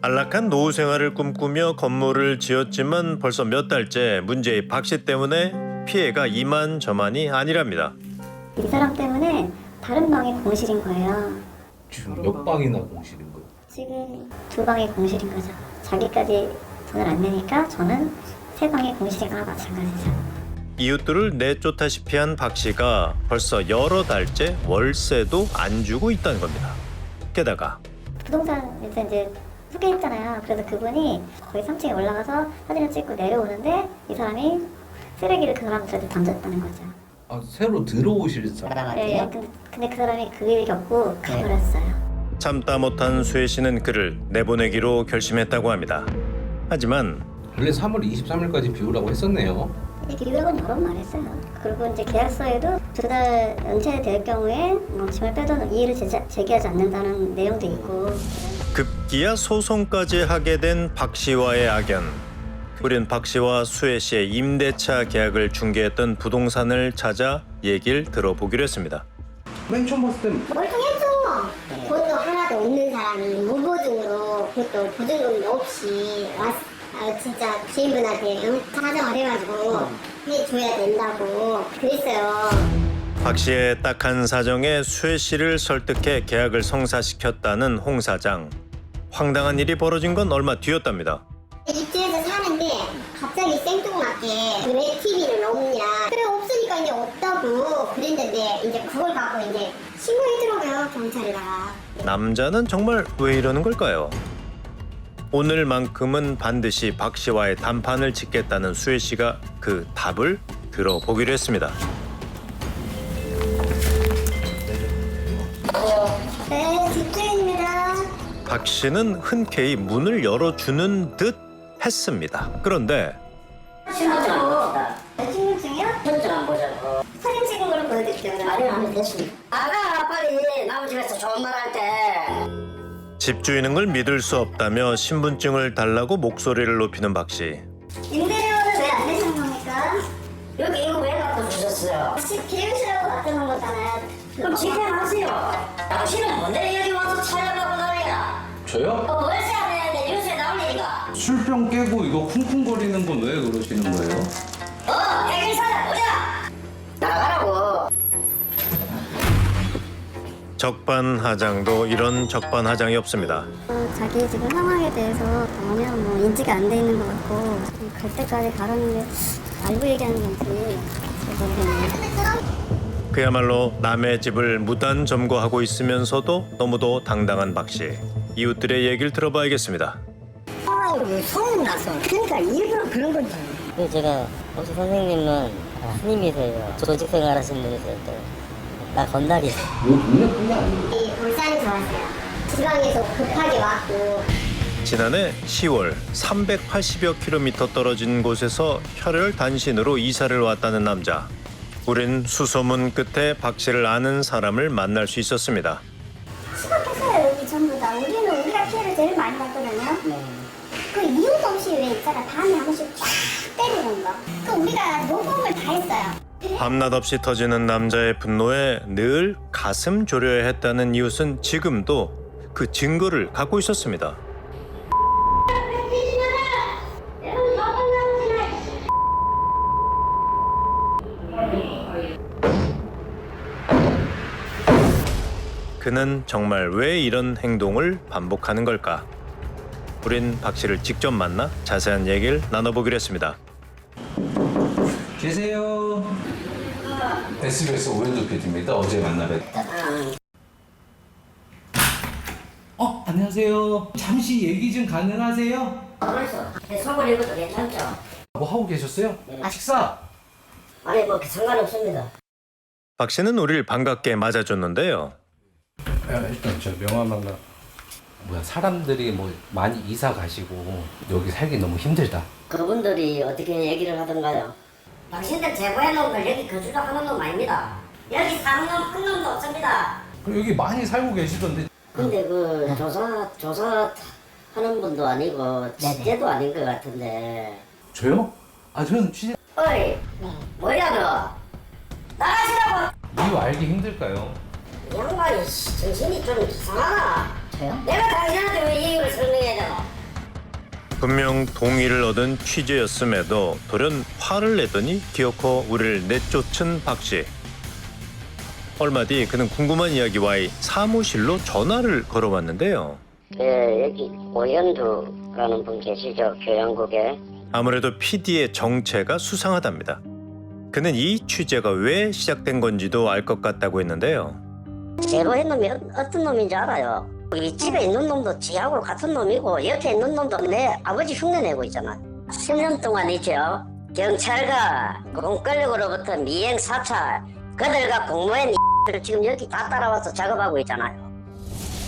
안락한 노후 생활을 꿈꾸며 건물을 지었지만 벌써 몇 달째 문제의 박 씨 때문에 피해가 이만저만이 아니랍니다. 이 사람 때문에 다른 방이 공실인 거예요. 지금 몇 방이나 공실인 거예요? 지금 2방이 공실인 거죠. 자기까지 돈을 안 내니까 저는 3방이 공실인 거나 마찬가지죠. 이웃들을 내쫓다시피 한 박 씨가 벌써 여러 달째 월세도 안 주고 있다는 겁니다. 게다가 부동산에서 이제 소개했잖아요. 그래서 그분이 거의 3층에 올라가서 사진을 찍고 내려오는데 이 사람이 쓰레기를 그 사람한테 던졌다는 거죠. 아, 새로 들어오실 사람? 네, 근데 그 사람이 그 일을 겪고 가버렸어요. 참다 못한 수혜 씨는 그를 내보내기로 결심했다고 합니다. 하지만 원래 3월 23일까지 비우라고 했었네요. 비우라고 여러 번 말했어요. 그리고 이제 계약서에도 2달 연체될 경우에 심을 빼도록 이의를 제기하지 않는다는 내용도 있고. 급기야 소송까지 하게 된 박 씨와의 악연. 우린 박 씨와 수혜 씨의 임대차 계약을 중개했던 부동산을 찾아 얘기를 들어보기로 했습니다. 맨 처음 봤을 땐 멀쩡했죠. 돈도 하나도 없는 사람이 무보증으로 그것도 보증금도 없이 진짜 주인분한테 사정을 해가지고 해줘야 된다고 그랬어요. 박 씨의 딱한 사정에 수혜 씨를 설득해 계약을 성사시켰다는 홍 사장. 황당한 일이 벌어진 건 얼마 뒤였답니다. 입주해서 사는데 갑자기 생뚱맞게 왜 TV는 없냐. 그래 없으니까 이제 없다고 그랬는데 이제 그걸 갖고 이제 신고했더라고요 경찰에다가. 남자는 정말 왜 이러는 걸까요? 오늘만큼은 반드시 박 씨와의 단판을 짓겠다는 수혜 씨가 그 답을 들어보기로 했습니다. 네, 집주인입니다. 박 씨는 흔쾌히 문을 열어주는 듯 했습니다. 그런데 신분증 신분증이요? 현장 안 보자고. 사진 찍은 걸로 보여드릴게요. 마련하면 됐습니다. 아가 빨리 나무 집에서 좋은 말 할 때. 집주인은 걸 믿을 수 없다며 신분증을 달라고 목소리를 높이는 박 씨. 임대료는 왜 안 내신 겁니까? 여기 이거 왜 갖다 주셨어요? 집 비우시라고 놔두는 거잖아요. 그럼 집행하세요. 당신은 뭔데 여기 와서 찾아가고 난리야? 저요? 월세 안 내는데 요새 나올 일인가? 술병 깨고 이거 쿵쿵거리는 건 왜 그러시는 거예요? 해결사야 뭐야? 나가라고. 적반하장도 이런 적반하장이 없습니다. 자기 지금 상황에 대해서 전혀 인지가 안 돼 있는 것 같고 갈 때까지 가라는 게 알고 얘기하는 건지 잘 모르겠네요. 그야말로 남의 집을 무단 점거하고 있으면서도 너무도 당당한 박 씨. 이웃들의 얘기를 들어봐야겠습니다. 소문나서 그러니까 일부러 그런 거지. 제가 혹시 선생님은 스님이세요. 조직 생활 하신 분이세요. 나 건달이에요. 이 울산에서 왔어요. 지방에서 급하게 왔고. 지난해 10월 380여 킬로미터 떨어진 곳에서 혈혈단신으로 이사를 왔다는 남자. 우린 수소문 끝에 박 씨를 아는 사람을 만날 수 있었습니다. 수박했어요 여기 전부 다. 우리는 우리가 피해를 제일 많이 받거든요. 그 이유도 없이 왜 있잖아 밤에 한 번씩 쫙 때리는 거. 그 우리가 녹음을 다 했어요. 밤낮 없이 터지는 남자의 분노에 늘 가슴 졸여야 했다는 이웃은 지금도 그 증거를 갖고 있었습니다. 그는 정말 왜 이런 행동을 반복하는 걸까? 우린 박 씨를 직접 만나 자세한 얘기를 나눠보기로 했습니다. 계세요. SBS 오현주 PD입니다. 어제 만나 뵀다. 안녕하세요. 잠시 얘기 좀 가능하세요? 그래서 속을 읽어도 괜찮죠? 뭐 하고 계셨어요? 식사? 아니 뭐 상관없습니다. 박 씨는 우리를 반갑게 맞아줬는데요. 일단 저 명함 하나. 뭐야 사람들이 뭐 많이 이사 가시고 여기 살기 너무 힘들다. 그분들이 어떻게 얘기를 하던가요? 당신들 제보해 놓은 걸 여기 거주도 하는 놈 아닙니다. 여기 사는 놈 한 놈도 없습니다. 그럼 여기 많이 살고 계시던데. 근데 그 조사하는 분도 아니고 취재도 아닌 것 같은데. 저요? 저는 취재. 어이 뭐야 너? 나가시라고. 이유 알기 힘들까요? 이 양반이 정신이 좀 이상하다. 저요? 내가 당신한테 왜 이유를 설명해야 되나? 분명 동의를 얻은 취재였음에도 돌연 화를 내더니 기어코 우리를 내쫓은 박 씨. 얼마 뒤 그는 궁금한 이야기와의 사무실로 전화를 걸어왔는데요. 예, 여기 오현두라는 분 계시죠? 교양국에. 아무래도 PD의 정체가 수상하답니다. 그는 이 취재가 왜 시작된 건지도 알 것 같다고 했는데요. 제보한 놈이 어떤 놈인지 알아요. 이 집에 있는 놈도 지하고 같은 놈이고 옆에 있는 놈도 내 아버지 흉내내고 있잖아. 10년 동안 있죠. 경찰과 공권력으로부터 미행 사찰, 그들과 공무원 를 지금 여기 다 따라와서 작업하고 있잖아요.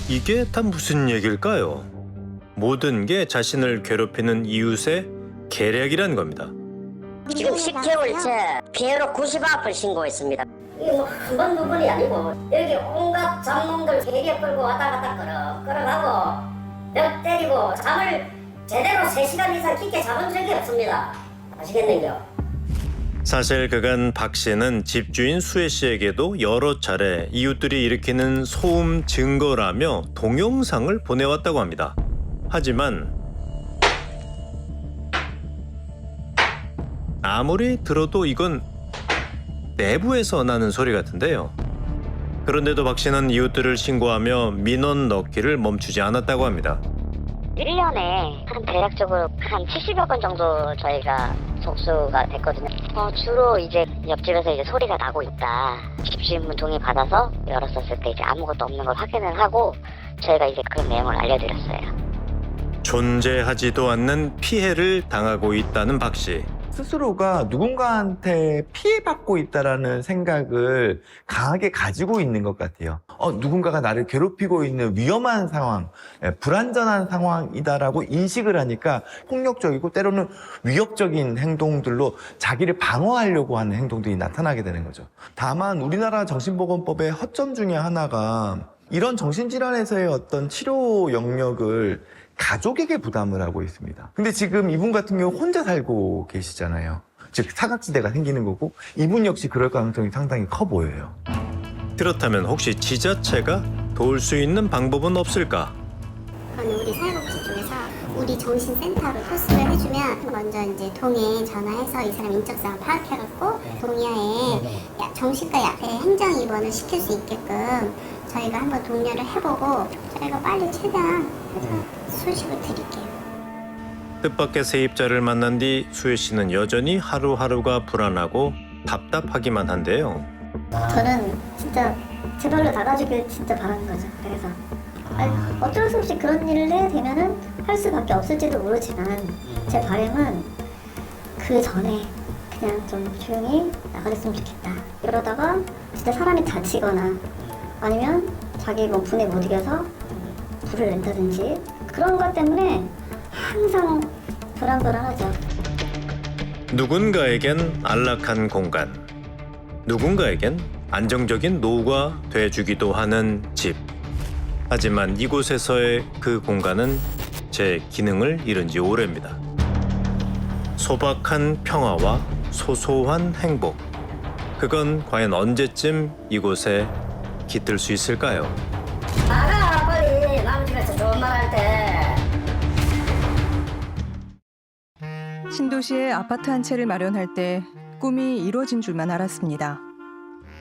이게 다 무슨 얘기일까요? 모든 게 자신을 괴롭히는 이웃의 계략이란 겁니다. 지금 10개월째 피해로 90앞을 신고했습니다. 이게 뭐 한 번 두 번이 아니고 여기 온갖 장놈들 세개 끌고 왔다 갔다 끌어가고 몇 때리고 잠을 제대로 3시간 이상 깊게 잡은 적이 없습니다. 아시겠는겨? 사실 그간 박 씨는 집주인 수혜 씨에게도 여러 차례 이웃들이 일으키는 소음 증거라며 동영상을 보내왔다고 합니다. 하지만 아무리 들어도 이건 내부에서 나는 소리 같은데요. 그런데도 박 씨는 이웃들을 신고하며 민원 넣기를 멈추지 않았다고 합니다. 1년에 한 대략적으로 한 70여 건 정도 저희가 접수가 됐거든요. 주로 이제 옆집에서 이제 소리가 나고 있다. 집주인분 동의 받아서 열었었을 때 이제 아무것도 없는 걸 확인을 하고 저희가 이제 그런 내용을 알려드렸어요. 존재하지도 않는 피해를 당하고 있다는 박 씨. 스스로가 누군가한테 피해받고 있다라는 생각을 강하게 가지고 있는 것 같아요. 누군가가 나를 괴롭히고 있는 위험한 상황, 불안전한 상황이다라고 인식을 하니까 폭력적이고 때로는 위협적인 행동들로 자기를 방어하려고 하는 행동들이 나타나게 되는 거죠. 다만 우리나라 정신보건법의 허점 중에 하나가 이런 정신질환에서의 어떤 치료 영역을 가족에게 부담을 하고 있습니다. 근데 지금 이분 같은 경우 혼자 살고 계시잖아요. 즉 사각지대가 생기는 거고 이분 역시 그럴 가능성이 상당히 커 보여요. 그렇다면 혹시 지자체가 도울 수 있는 방법은 없을까? 그러면 우리 사회복지 쪽에서 우리 정신센터로 토스를 해주면 먼저 이제 동에 전화해서 이 사람 인적사항 파악해갖고 동의하에 정신과 약에 행정 입원을 시킬 수 있게끔 저희가 한번 독려를 해보고 저희가 빨리 최대한 소식을 드릴게요. 뜻밖의 세입자를 만난 뒤 수혜 씨는 여전히 하루하루가 불안하고 답답하기만 한데요. 저는 진짜 제발로 나가주길 진짜 바라는 거죠. 그래서 어쩔 수 없이 그런 일을 해야 되면은 할 수밖에 없을지도 모르지만 제 바람은 그 전에 그냥 좀 조용히 나가줬으면 좋겠다. 이러다가 진짜 사람이 다치거나 아니면 자기 뭐 분에 못 이겨서 불을 낸다든지 그런 것 때문에 항상 불안불안하죠. 누군가에겐 안락한 공간, 누군가에겐 안정적인 노후가 돼주기도 하는 집. 하지만 이곳에서의 그 공간은 제 기능을 잃은 지 오래입니다. 소박한 평화와 소소한 행복. 그건 과연 언제쯤 이곳에 깃들 수 있을까요? 나가 빨리 남집에서 좋은 말 할 때. 신도시에 아파트 한 채를 마련할 때 꿈이 이루어진 줄만 알았습니다.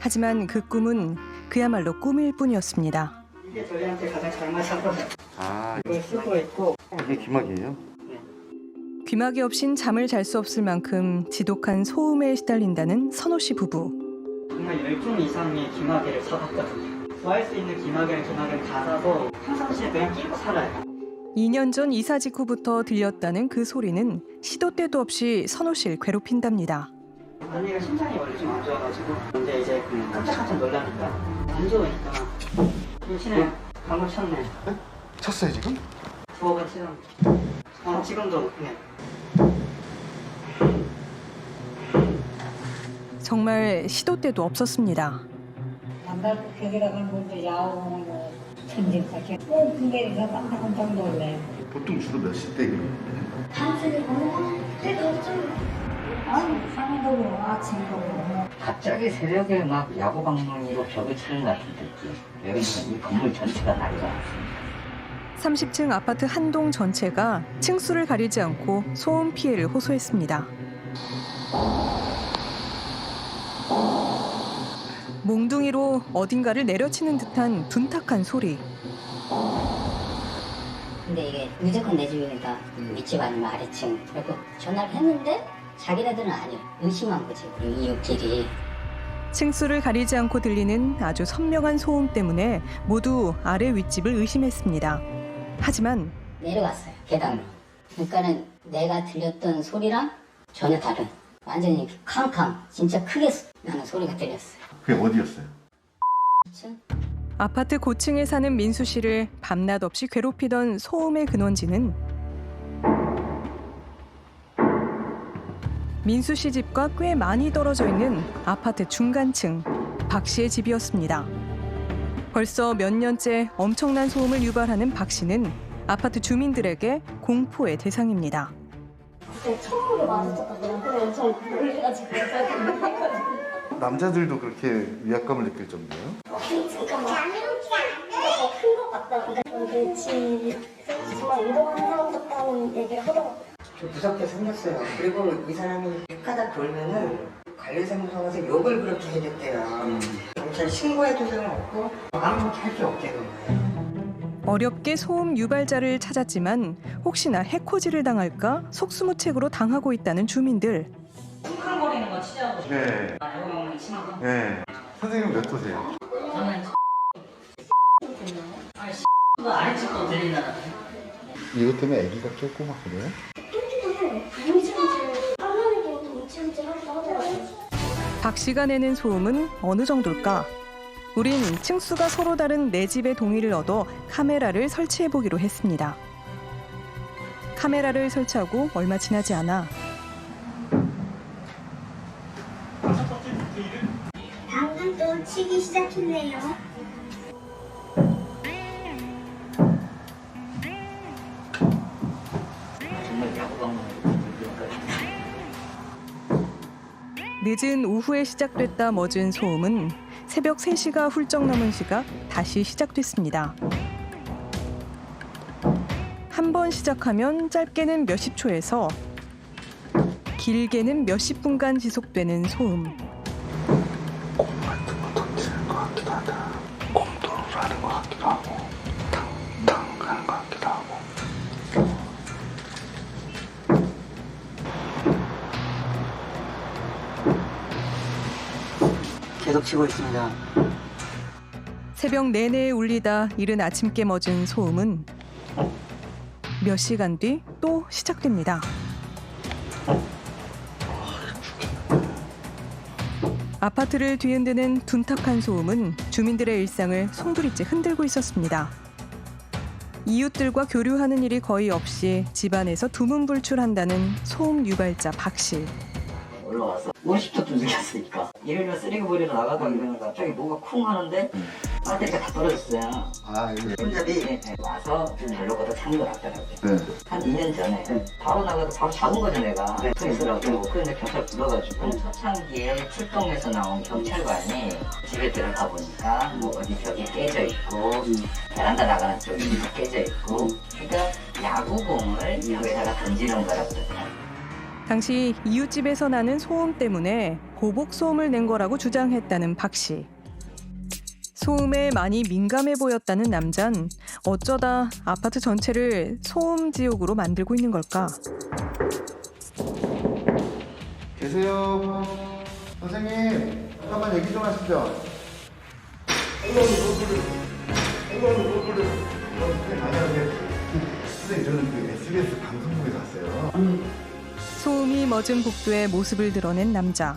하지만 그 꿈은 그야말로 꿈일 뿐이었습니다. 이게 저희한테 가장 잘 맞아서 이걸 쓰고 있고. 이게 기막이에요? 귀마개 없인 잠을 잘 수 없을 만큼 지독한 소음에 시달린다는 선호 씨 부부. 정말 10종 이상의 기마개를 사봤거든요. 구할 수 있는 기마개를 다 사서 평상시에 그냥 끼고 살아요. 2년 전 이사 직후부터 들렸다는 그 소리는 시도 때도 없이 선호 씨를 괴롭힌답니다. 언니가 심장이 원래 좀 안 좋아가지고 근데 이제 깜짝깜짝 놀라니까 안 좋으니까 임신을 방금 쳤네. 쳤어요 지금? 두어 번 치던. 지금도 네. 정말 시도 때도 없었습니다. 남달국회에다가 먼저 야옹 천진까지 꼭 근데가 깜짝깜짝 놀래. 보통 주로 몇 시대 그러는데? 단순히 보면 그래도 좀 상도로 아침도 갑자기 새벽에 막 야구 방망이로 벽을 치는 것 같은 느낌. 여기는 이 건물 전체가 난리가 났습니다. 30층 아파트 한 동 전체가 층수를 가리지 않고 소음 피해를 호소했습니다. 몽둥이로 어딘가를 내려치는 듯한 둔탁한 소리. 근데 이게 무조건 내 집이니까 윗집 아니면 아래층. 그리고 전화를 했는데 자기네들은 아니에요. 의심한 거지 우리 이웃끼리. 층수를 가리지 않고 들리는 아주 선명한 소음 때문에 모두 아래 윗집을 의심했습니다. 하지만 내려갔어요 계단으로. 그러니까는 내가 들렸던 소리랑 전혀 다른 완전히 캉캉 진짜 크게 나는 소리가 들렸어요. 그게 어디였어요? 아파트 고층에 사는 민수 씨를 밤낮 없이 괴롭히던 소음의 근원지는 민수 씨 집과 꽤 많이 떨어져 있는 아파트 중간층. 박 씨의 집이었습니다. 벌써 몇 년째 엄청난 소음을 유발하는 박 씨는 아파트 주민들에게 공포의 대상입니다. 그때 처음으로 마주쳤거든요. 근데 엄청 놀래가지고 남자들도 그렇게 위압감을 느낄 정도예요? 잠깐만. 더큰것 같다. 근데 정말 운동하는 사람 같다는 얘기를 하더라고요. 좀 무섭게 생겼어요. 그리고 이 사람이 하다 돌면은 관리사무소 가서 욕을 그렇게 해줬대요. 경찰 신고해도 소용없고 아무것도 할 게 없대요. 어렵게 소음 유발자를 찾았지만 혹시나 해코지를 당할까 속수무책으로 당하고 있다는 주민들. 쿵쾅거리는 거 치자고 싶어요. 네. 이거 치는 거? 네. 선생님 몇 호세요? 저는 아니 거 아래쪽도 들리나? 이것 때문에 아기가 쫓고 막 그래요? 박 씨가 내는 소음은 어느 정도일까? 우린 층수가 서로 다른 네 집의 동의를 얻어 카메라를 설치해보기로 했습니다. 카메라를 설치하고 얼마 지나지 않아 방금 또 치기 시작했네요. 늦은 오후에 시작됐다 멎은 소음은 새벽 3시가 훌쩍 넘은 시각 다시 시작됐습니다. 한 번 시작하면 짧게는 몇십 초에서 길게는 몇십 분간 지속되는 소음. 곰 같은 거 던지는 것 같기도 하다. 곰돌을 하는 것 같기도 하고 탕탕 하는 것 같기도 하고. 계속 치고 있습니다. 새벽 내내 울리다 이른 아침께 멎은 소음은 몇 시간 뒤 또 시작됩니다. 아파트를 뒤흔드는 둔탁한 소음은 주민들의 일상을 송두리째 흔들고 있었습니다. 이웃들과 교류하는 일이 거의 없이 집안에서 두문불출한다는 소음 유발자 박 씨. 올라와서 50초쯤 생겼으니까 일요일날 쓰레기 버리러 나가다 이러면 갑자기 뭐가 쿵 하는데 배터리가 다 떨어졌어요. 아, 이거. 손잡이 와서 달려가다 찾는 거 같더라고요. 네. 한 2년 전에 바로 나가도 바로 잡은 거죠 내가. 서 있으라고. 그런데 경찰 불러가지고 초창기에 출동해서 나온 경찰관이 집에 들어가 보니까 뭐 어디 벽이 깨져 있고 베란다 나가는 쪽이 깨져 있고 그러니까 야구공을 벽에다가 던지는 거라고 그러더라고요. 당시 이웃집에서 나는 소음 때문에 보복 소음을 낸 거라고 주장했다는 박 씨. 소음에 많이 민감해 보였다는 남잔 어쩌다 아파트 전체를 소음 지옥으로 만들고 있는 걸까? 계세요. 선생님, 잠깐만 얘기 좀 하시죠. 선생님, 저는 그 SBS 방송국에서 왔어요. 소음이 멎은 복도의 모습을 드러낸 남자.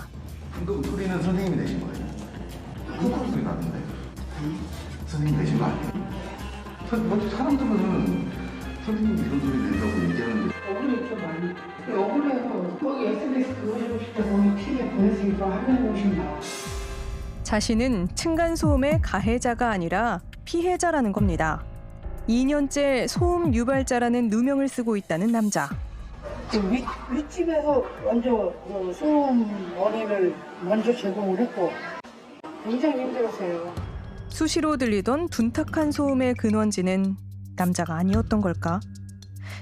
방금 소리는 선생님이 내신 거예요? 쿵쿵 소리 나는데? 선생님 내신 거 아니에요? 먼저 사람들은 선생님이 이런 소리 낸다고 얘기하는데 억울해 좀 많이. 억울해서 거기 SBS 보여주고 싶다고 TV에 보냈으니까 화면에 오신다. 자신은 층간소음의 가해자가 아니라 피해자라는 겁니다. 2년째 소음 유발자라는 누명을 쓰고 있다는 남자. 윗집에서 먼저 소음 원인을 먼저 제공을 했고 굉장히 힘들었어요. 수시로 들리던 둔탁한 소음의 근원지는 남자가 아니었던 걸까?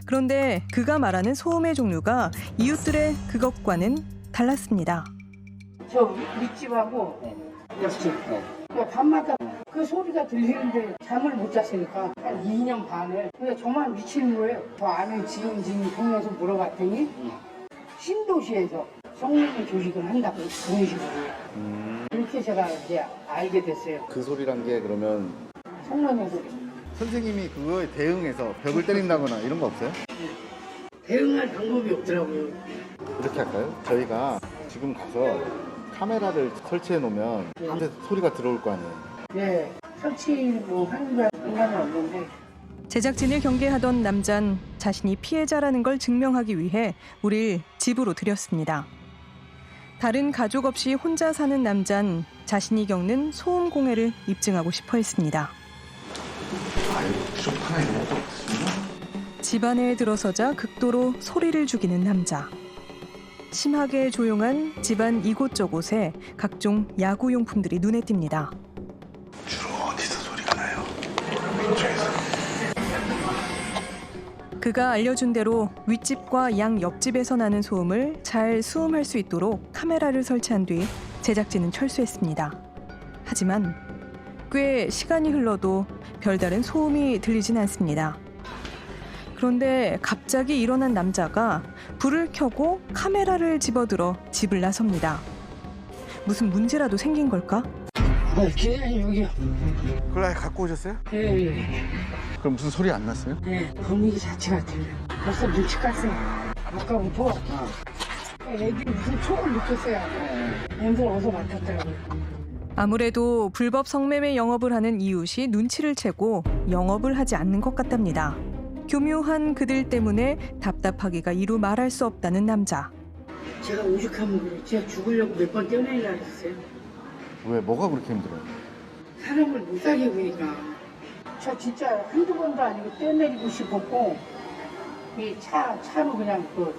그런데 그가 말하는 소음의 종류가 이웃들의 그것과는 달랐습니다. 저 윗집하고 옆집 밤마다 그 소리가 들리는데 잠을 못 잤으니까 한 2년 반을 근데 정말 미치는 거예요. 저 안에 지인 동네에서 물어봤더니 신도시에서 성능의 조직을 한다고 그런 식으로 그렇게 제가 이제 알게 됐어요. 그 소리란 게 그러면 성능의 소리. 선생님이 그거에 대응해서 벽을 때린다거나 이런 거 없어요? 대응할 방법이 없더라고요. 이렇게 할까요? 저희가 지금 가서 카메라를 설치해 놓으면 한테 소리가 들어올 거 아니에요? 네, 설치 뭐 하는 거야 상관은 없는데 제작진을 경계하던 남잔 자신이 피해자라는 걸 증명하기 위해 우릴 집으로 들였습니다. 다른 가족 없이 혼자 사는 남잔 자신이 겪는 소음 공해를 입증하고 싶어 했습니다. 집안에 들어서자 극도로 소리를 죽이는 남자. 심하게 조용한 집안 이곳저곳에 각종 야구용품들이 눈에 띕니다. 주로 어디서 소리가 나요? 그가 알려준 대로 윗집과 양 옆집에서 나는 소음을 잘 수음할 수 있도록 카메라를 설치한 뒤 제작진은 철수했습니다. 하지만 꽤 시간이 흘러도 별다른 소음이 들리진 않습니다. 그런데 갑자기 일어난 남자가 불을 켜고 카메라를 집어들어 집을 나섭니다. 무슨 문제라도 생긴 걸까? 여기요. 그걸 아예 갖고 오셨어요? 예. 그럼 무슨 소리 안 났어요? 네, 분위기 자체가 들려. 벌써 눈치 깠어요. 아까부터 애들이 무슨 촉을 느꼈어요. 냄새를 어디서 맡았더라고요. 아무래도 불법 성매매 영업을 하는 이웃이 눈치를 채고 영업을 하지 않는 것 같답니다. 교묘한 그들 때문에 답답하기가 이루 말할 수 없다는 남자. 제가 오죽하면 그래. 제가 죽으려고 몇 번 떼어내려 했어요. 왜? 뭐가 그렇게 힘들어요? 사람을 못 살게 보니까. 저 진짜 한두 번도 아니고 떼어내리고 싶었고 이 차로 그냥 그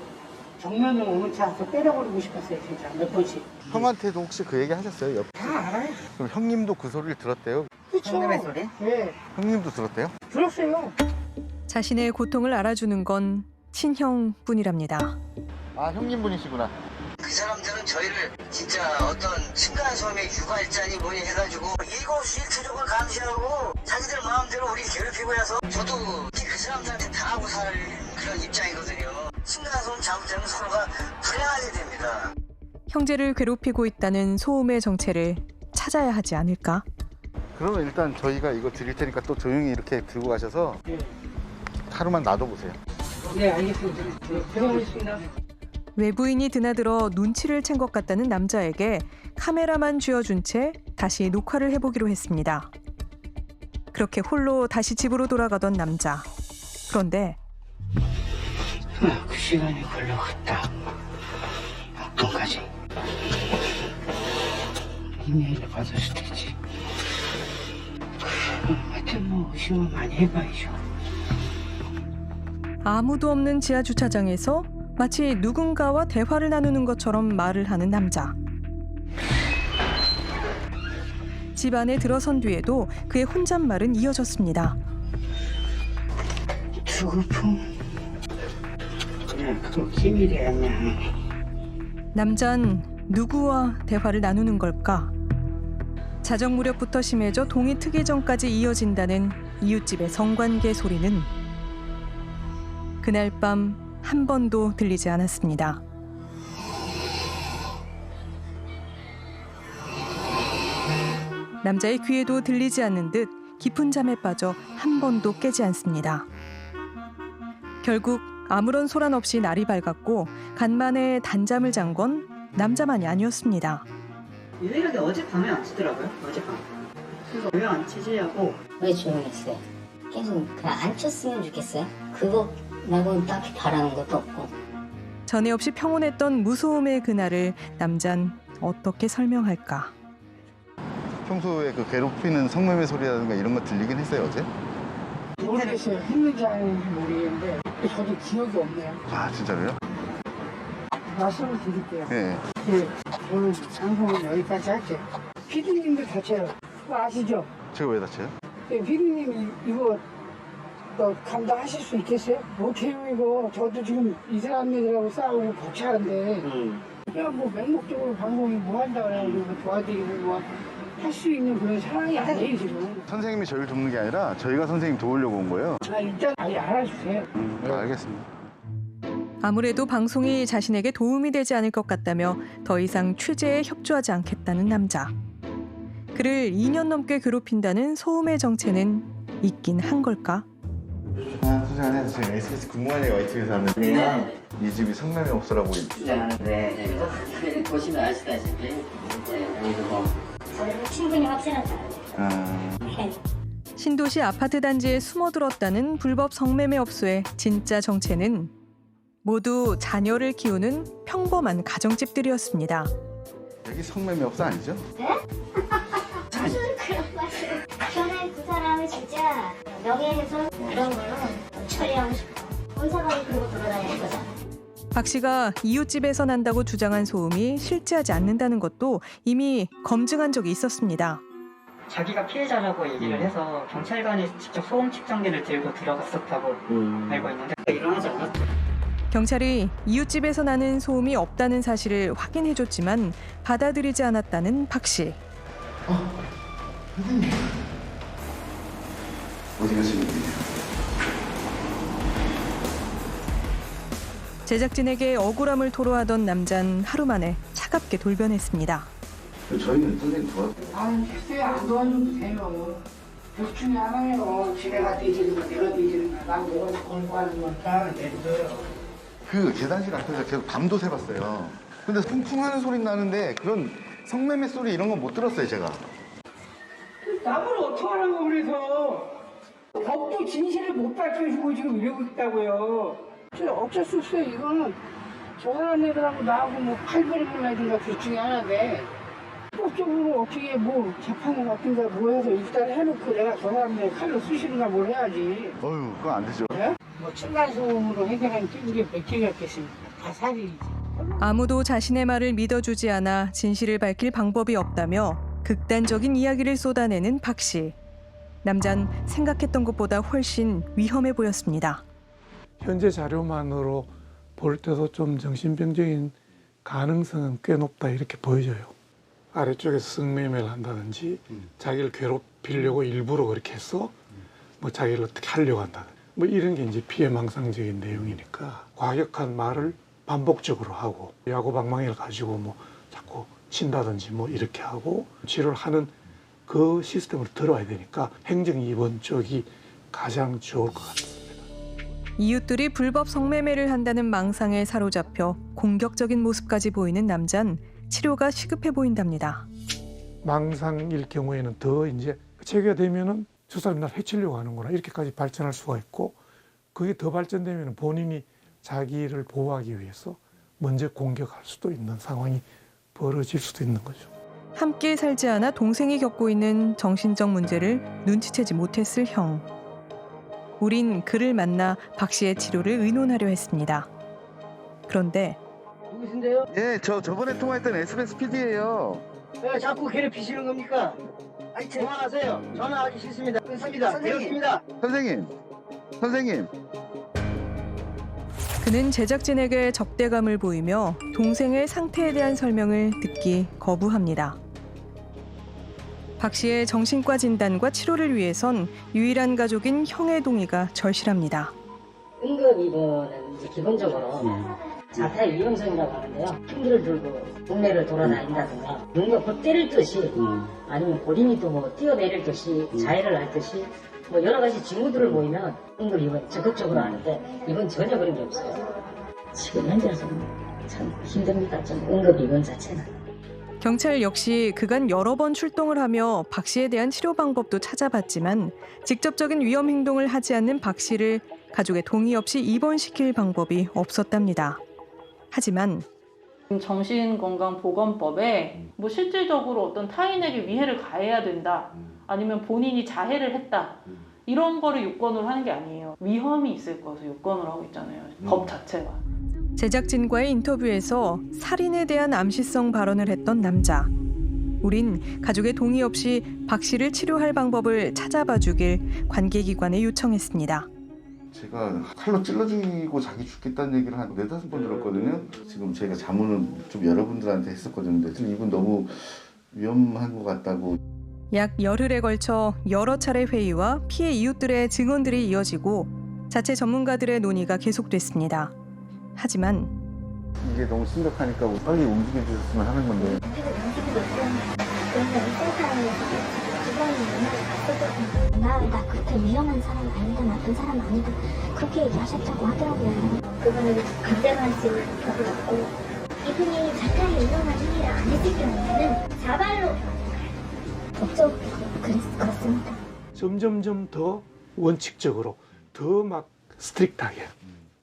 정면으로 오는 차에서 때려버리고 싶었어요. 진짜 몇 번씩. 형한테도 혹시 그 얘기 하셨어요? 다 알아요. 그럼 형님도 그 소리를 들었대요? 그쵸? 성매매 소리? 네. 형님도 들었대요? 들었어요. 자신의 고통을 알아주는 건 친형뿐이랍니다. 아, 형님분이시구나. 그 사람들은 저희를 진짜 어떤 층간소음의 유발자니 뭐니 해가지고 일거수일투족을 감시하고 자기들 마음대로 우리 괴롭히고 해서 저도 그 사람들한테 당하고 살 그런 입장이거든요. 층간소음 잘못되면 서로가 불행하게 됩니다. 형제를 괴롭히고 있다는 소음의 정체를 찾아야 하지 않을까? 그러면 일단 저희가 이거 드릴 테니까 또 조용히 이렇게 들고 가셔서 하루만 놔둬보세요. 네, 알겠습니다. 고생하셨습니다. 외부인이 드나들어 눈치를 챈 것 같다는 남자에게 카메라만 쥐어준 채 다시 녹화를 해보기로 했습니다. 그렇게 홀로 다시 집으로 돌아가던 남자. 그런데 그 시간이 걸려갔다. 어떤까지 이메일을 받았을 테지. 하여튼 뭐 의심은 많이 해봐야죠. 아무도 없는 지하 주차장에서 마치 누군가와 대화를 나누는 것처럼 말을 하는 남자. 집 안에 들어선 뒤에도 그의 혼잣말은 이어졌습니다. 주거품. 그냥 그거 기밀이야 그냥. 남잔 누구와 대화를 나누는 걸까? 자정 무렵부터 심해져 동이 트기 전까지 이어진다는 이웃집의 성관계 소리는 그날 밤 한 번도 들리지 않았습니다. 남자의 귀에도 들리지 않는 듯 깊은 잠에 빠져 한 번도 깨지 않습니다. 결국 아무런 소란 없이 날이 밝았고 간만에 단잠을 잔 건 남자만이 아니었습니다. 유일하게 어젯밤에 안 치더라고요. 어젯밤. 그래서 왜 안 치지 하고. 왜 조용했어요? 계속 그냥 안 쳤으면 좋겠어요. 그거 말고는 딱히 바라는 것도 없고. 전에 없이 평온했던 무소음의 그날을 남잔 어떻게 설명할까? 평소에 그 괴롭히는 성매매 소리라든가 이런 거 들리긴 했어요, 어제? 모르겠어요. 했는지 안 했는지 모르겠는데 저도 기억이 없네요. 아, 진짜로요? 말씀을 드릴게요. 네. 저는 방송은 여기까지 할게요. 피디님도 다쳐요. 그거 아시죠? 제가 왜 다쳐요? 피디님 이거 감당하실 수 있겠어요? 못해요 이거. 저도 지금 이 사람들하고 싸우고 벅차는데 그냥 뭐 맹목적으로 방송이 뭐 한다 그래가지고 도와드리고 뭐 할 수 있는 그런 상황이 아니에요 지금. 선생님이 저희를 돕는 게 아니라 저희가 선생님 도우려고 온 거예요. 일단 알아주세요. 알겠습니다. 아무래도 방송이 자신에게 도움이 되지 않을 것 같다며 더 이상 취재에 협조하지 않겠다는 남자. 그를 2년 넘게 괴롭힌다는 소음의 정체는 있긴 한 걸까? 아, 선생님 안녕하세요. 제가 SBS 궁금한 얘기가 이쪽에서 하는데 네. 이 집이 성매매 업소라고 네. 보시면 아시다시피 여기도 뭐 충분히 확신하지 신도시 아파트 단지에 숨어들었다는 불법 성매매 업소의 진짜 정체는 모두 자녀를 키우는 평범한 가정집들이었습니다. 여기 성매매업소 아니죠? 네? 무슨 그런 말을. 저는 그 사람을 진짜 명예훼손 그런 걸로 처리하고 싶어. 온 사람이 그러고 돌아다니는 거잖아. 박 씨가 이웃집에서 난다고 주장한 소음이 실제하지 않는다는 것도 이미 검증한 적이 있었습니다. 자기가 피해자라고 얘기를 해서 경찰관이 직접 소음 측정기를 들고 들어갔었다고 알고 있는데 일어나지 않았죠. 경찰이 이웃집에서 나는 소음이 없다는 사실을 확인해줬지만 받아들이지 않았다는 박 씨. 어디 가시는 분이에요? 제작진에게 억울함을 토로하던 남잔 하루 만에 차갑게 돌변했습니다. 저희는 선생님 도와드려요. 아니 글쎄 안 도와줘도 돼요. 둘 중에 하나예요. 지네가 뒤지는 거 내가 뒤지는 거. 난 내가 걸고 하는 건 다 됐어요. 그 계단실 앞에서 계속 밤도 새봤어요. 근데 쿵쿵 하는 소리 나는데 그런 성매매 소리 이런 건 못 들었어요, 제가. 남을 어떡하라고 그래서. 법도 진실을 못 밝혀주고 지금 이러고 있다고요. 어쩔 수 없어요. 이거는 저 사람 애들하고 나하고 뭐 팔벌이를 내든가 둘 중에 하나인데 법적으로 어떻게 뭐 재판 같은 거 뭐 해서 일단 해놓고 내가 저 사람들 칼로 쑤시는가 뭘 해야지. 어휴, 그건 안 되죠. 네? 뭐 층간소음으로 해결하는 게 이게 몇 개였겠습니까? 다 살이지. 아무도 자신의 말을 믿어주지 않아 진실을 밝힐 방법이 없다며 극단적인 이야기를 쏟아내는 박 씨. 남잔 생각했던 것보다 훨씬 위험해 보였습니다. 현재 자료만으로 볼 때도 좀 정신병적인 가능성은 꽤 높다 이렇게 보여져요. 아래쪽에서 성매매를 한다든지 자기를 괴롭히려고 일부러 그렇게 해서 뭐 자기를 어떻게 하려고 한다든지 뭐 이런 게 이제 피해망상적인 내용이니까 과격한 말을 반복적으로 하고 야구방망이를 가지고 뭐 자꾸 친다든지 뭐 이렇게 하고 치료를 하는 그 시스템으로 들어와야 되니까 행정입원 쪽이 가장 좋을 것 같습니다. 이웃들이 불법 성매매를 한다는 망상에 사로잡혀 공격적인 모습까지 보이는 남잔 치료가 시급해 보인답니다. 망상일 경우에는 더 이제 체계가 되면은 저 사람이 날 해치려고 하는구나 이렇게까지 발전할 수가 있고 그게 더 발전되면 본인이 자기를 보호하기 위해서 먼저 공격할 수도 있는 상황이 벌어질 수도 있는 거죠. 함께 살지 않아 동생이 겪고 있는 정신적 문제를 눈치채지 못했을 형. 우린 그를 만나 박 씨의 치료를 의논하려 했습니다. 그런데 누구신데요? 예, 저번에 통화했던 SBS PD예요. 왜 자꾸 괴롭히시는 겁니까? 아니, 그만하세요. 전화하기 싫습니다. 끊습니다. 괴롭습니다. 선생님. 그는 제작진에게 적대감을 보이며 동생의 상태에 대한 설명을 듣기 거부합니다. 박 씨의 정신과 진단과 치료를 위해선 유일한 가족인 형의 동의가 절실합니다. 응급 입원은 이제 기본적으로 자살 위험성이라고 하는데요. 흉기를 들고 동네를 돌아다닌다든가 누군가 곧 때릴 듯이 아니면 본인이 또 뭐 뛰어내릴 듯이 자해를 할 듯이 뭐 여러 가지 징후들을 보이면 응급 입원 적극적으로 하는데 이건 전혀 그런 게 없어요. 지금 현재로서는 참 힘듭니다. 좀 응급 입원 자체는. 경찰 역시 그간 여러 번 출동을 하며 박 씨에 대한 치료 방법도 찾아봤지만 직접적인 위험 행동을 하지 않는 박 씨를 가족의 동의 없이 입원시킬 방법이 없었답니다. 하지만 정신건강보건법에 뭐 실질적으로 어떤 타인에게 위해를 가해야 된다, 아니면 본인이 자해를 했다, 이런 거를 요건으로 하는 게 아니에요. 위험이 있을 것을 요건으로 하고 있잖아요. 법 자체가. 제작진과의 인터뷰에서 살인에 대한 암시성 발언을 했던 남자. 우린 가족의 동의 없이 박 씨를 치료할 방법을 찾아봐 주길 관계기관에 요청했습니다. 제가 칼로 찔러 죽이고 자기 죽겠다는 얘기를 한 4-5번 들었거든요. 지금 제가 자문을 좀 여러분들한테 했었거든요. 근데 이분 너무 위험한 것 같다고. 약 열흘에 걸쳐 여러 차례 회의와 피해 이웃들의 증언들이 이어지고 자체 전문가들의 논의가 계속됐습니다. 하지만 이게 너무 심각하니까 빨리 움직여 주셨으면 하는 건데. 나 그렇게 위험한 사람 아니다, 나쁜 사람 아니다 그렇게 얘기하셨다고 하더라고요. 그분은 강제로 할 수 있는 법을 없고 이분이 자살이 일어난 행위를 안 했을 경우에는 자발로 법적으로 그렇습니다. 점점점 더 원칙적으로 더 막 스트릭트하게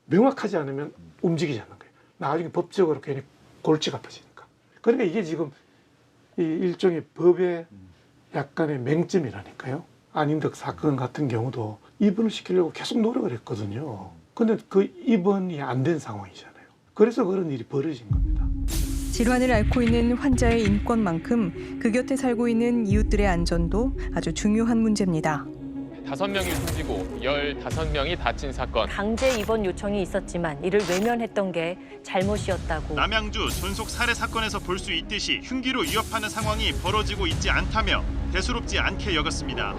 명확하지 않으면 움직이지 않는 거예요. 나중에 법적으로 괜히 골치가 아파지니까. 그러니까 이게 지금 이 일종의 법의 약간의 맹점이라니까요. 안인덕 사건 같은 경우도 입원을 시키려고 계속 노력을 했거든요. 근데 그 입원이 안 된 상황이잖아요. 그래서 그런 일이 벌어진 겁니다. 질환을 앓고 있는 환자의 인권만큼 그 곁에 살고 있는 이웃들의 안전도 아주 중요한 문제입니다. 5명이 숨지고 15명이 다친 사건. 강제 입원 요청이 있었지만 이를 외면했던 게 잘못이었다고. 남양주 존속 살해 사건에서 볼 수 있듯이 흉기로 위협하는 상황이 벌어지고 있지 않다며 대수롭지 않게 여겼습니다.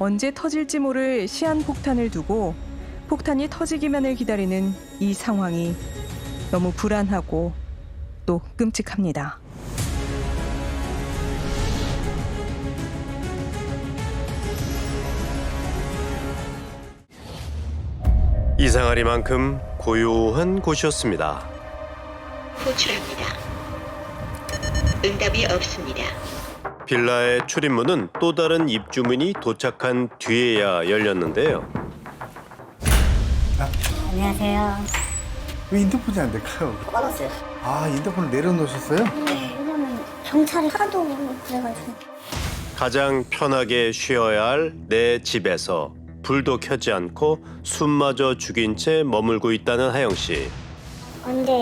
언제 터질지 모를 시한폭탄을 두고 폭탄이 터지기만을 기다리는 이 상황이 너무 불안하고 또 끔찍합니다. 이상하리만큼 고요한 곳이었습니다. 호출합니다. 응답이 없습니다. 빌라의 출입문은 또 다른 입주민이 도착한 뒤에야 열렸는데요. 안녕하세요. 왜 인터폰이 안 될까요? 꺼놨어요. 아, 인터폰을 내려놓으셨어요? 네, 왜냐면 경찰이 하도 그래가지고. 가장 편하게 쉬어야 할 내 집에서 불도 켜지 않고 숨마저 죽인 채 머물고 있다는 하영 씨. 언제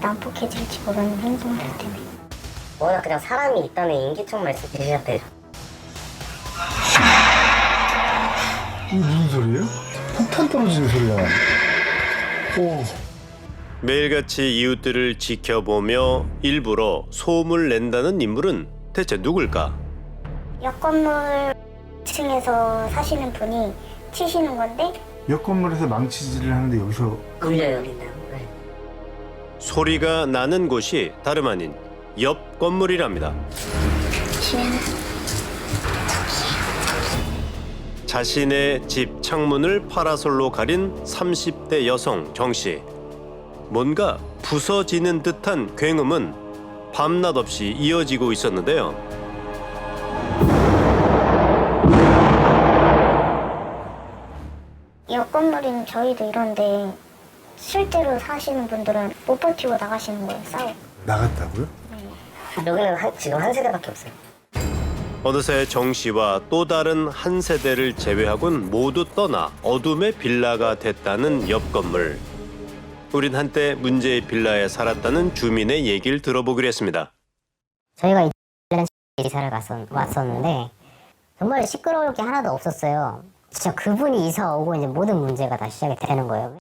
난폭해질지 모르는 행동을 할 때문에. 워낙 그냥 사람이 있다는 인기척만 있을 때 시작돼요. 이게 무슨 소리예요? 폭탄 떨어지는 소리야. 오. 매일같이 이웃들을 지켜보며 일부러 소음을 낸다는 인물은 대체 누굴까? 옆 건물 층에서 사시는 분이 치시는 건데 옆 건물에서 망치질을 하는데 여기서 울려요. 소리가 나는 곳이 다름 아닌 옆 건물이랍니다. 자신의 집 창문을 파라솔로 가린 30대 여성 정 씨. 뭔가 부서지는 듯한 굉음은 밤낮 없이 이어지고 있었는데요. 옆 건물인 저희도 이런데 실제로 사시는 분들은 못 버티고 나가시는 거예요. 싸우고. 나갔다고요? 여기는 지금 한 세대밖에 없어요. 어느새 정 씨와 또 다른 한 세대를 제외하고는 모두 떠나 어둠의 빌라가 됐다는 옆 건물. 우린 한때 문제의 빌라에 살았다는 주민의 얘기를 들어보기로 했습니다. 저희가 이사를 왔었는데 정말 시끄러울 게 하나도 없었어요. 진짜 그분이 이사 오고 이제 모든 문제가 다 시작이 되는 거예요.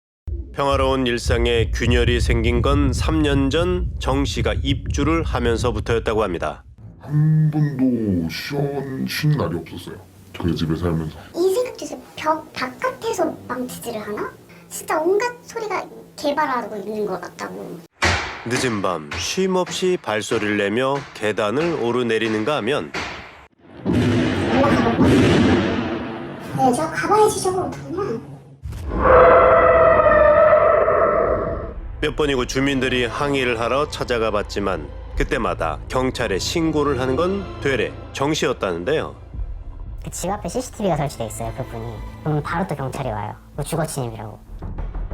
평화로운 일상에 균열이 생긴 건 3년 전 정 씨가 입주를 하면서부터였다고 합니다. 한 번도 쉬는 날이 없었어요. 그 집에 살면서. 이 생각도 있어요. 벽 바깥에서 망치질을 하나? 진짜 온갖 소리가 개발하고 있는 것 같다고. 늦은 밤 쉼없이 발소리를 내며 계단을 오르내리는가 하면 네, 저 가봐야지 저거 어떡하냐. 몇 번이고 주민들이 항의를 하러 찾아가 봤지만 그때마다 경찰에 신고를 하는 건 되레 정 씨였다는데요. 그 집 앞에 CCTV가 설치돼 있어요. 그분이. 그럼 바로 또 경찰이 와요. 뭐 주거침입이라고.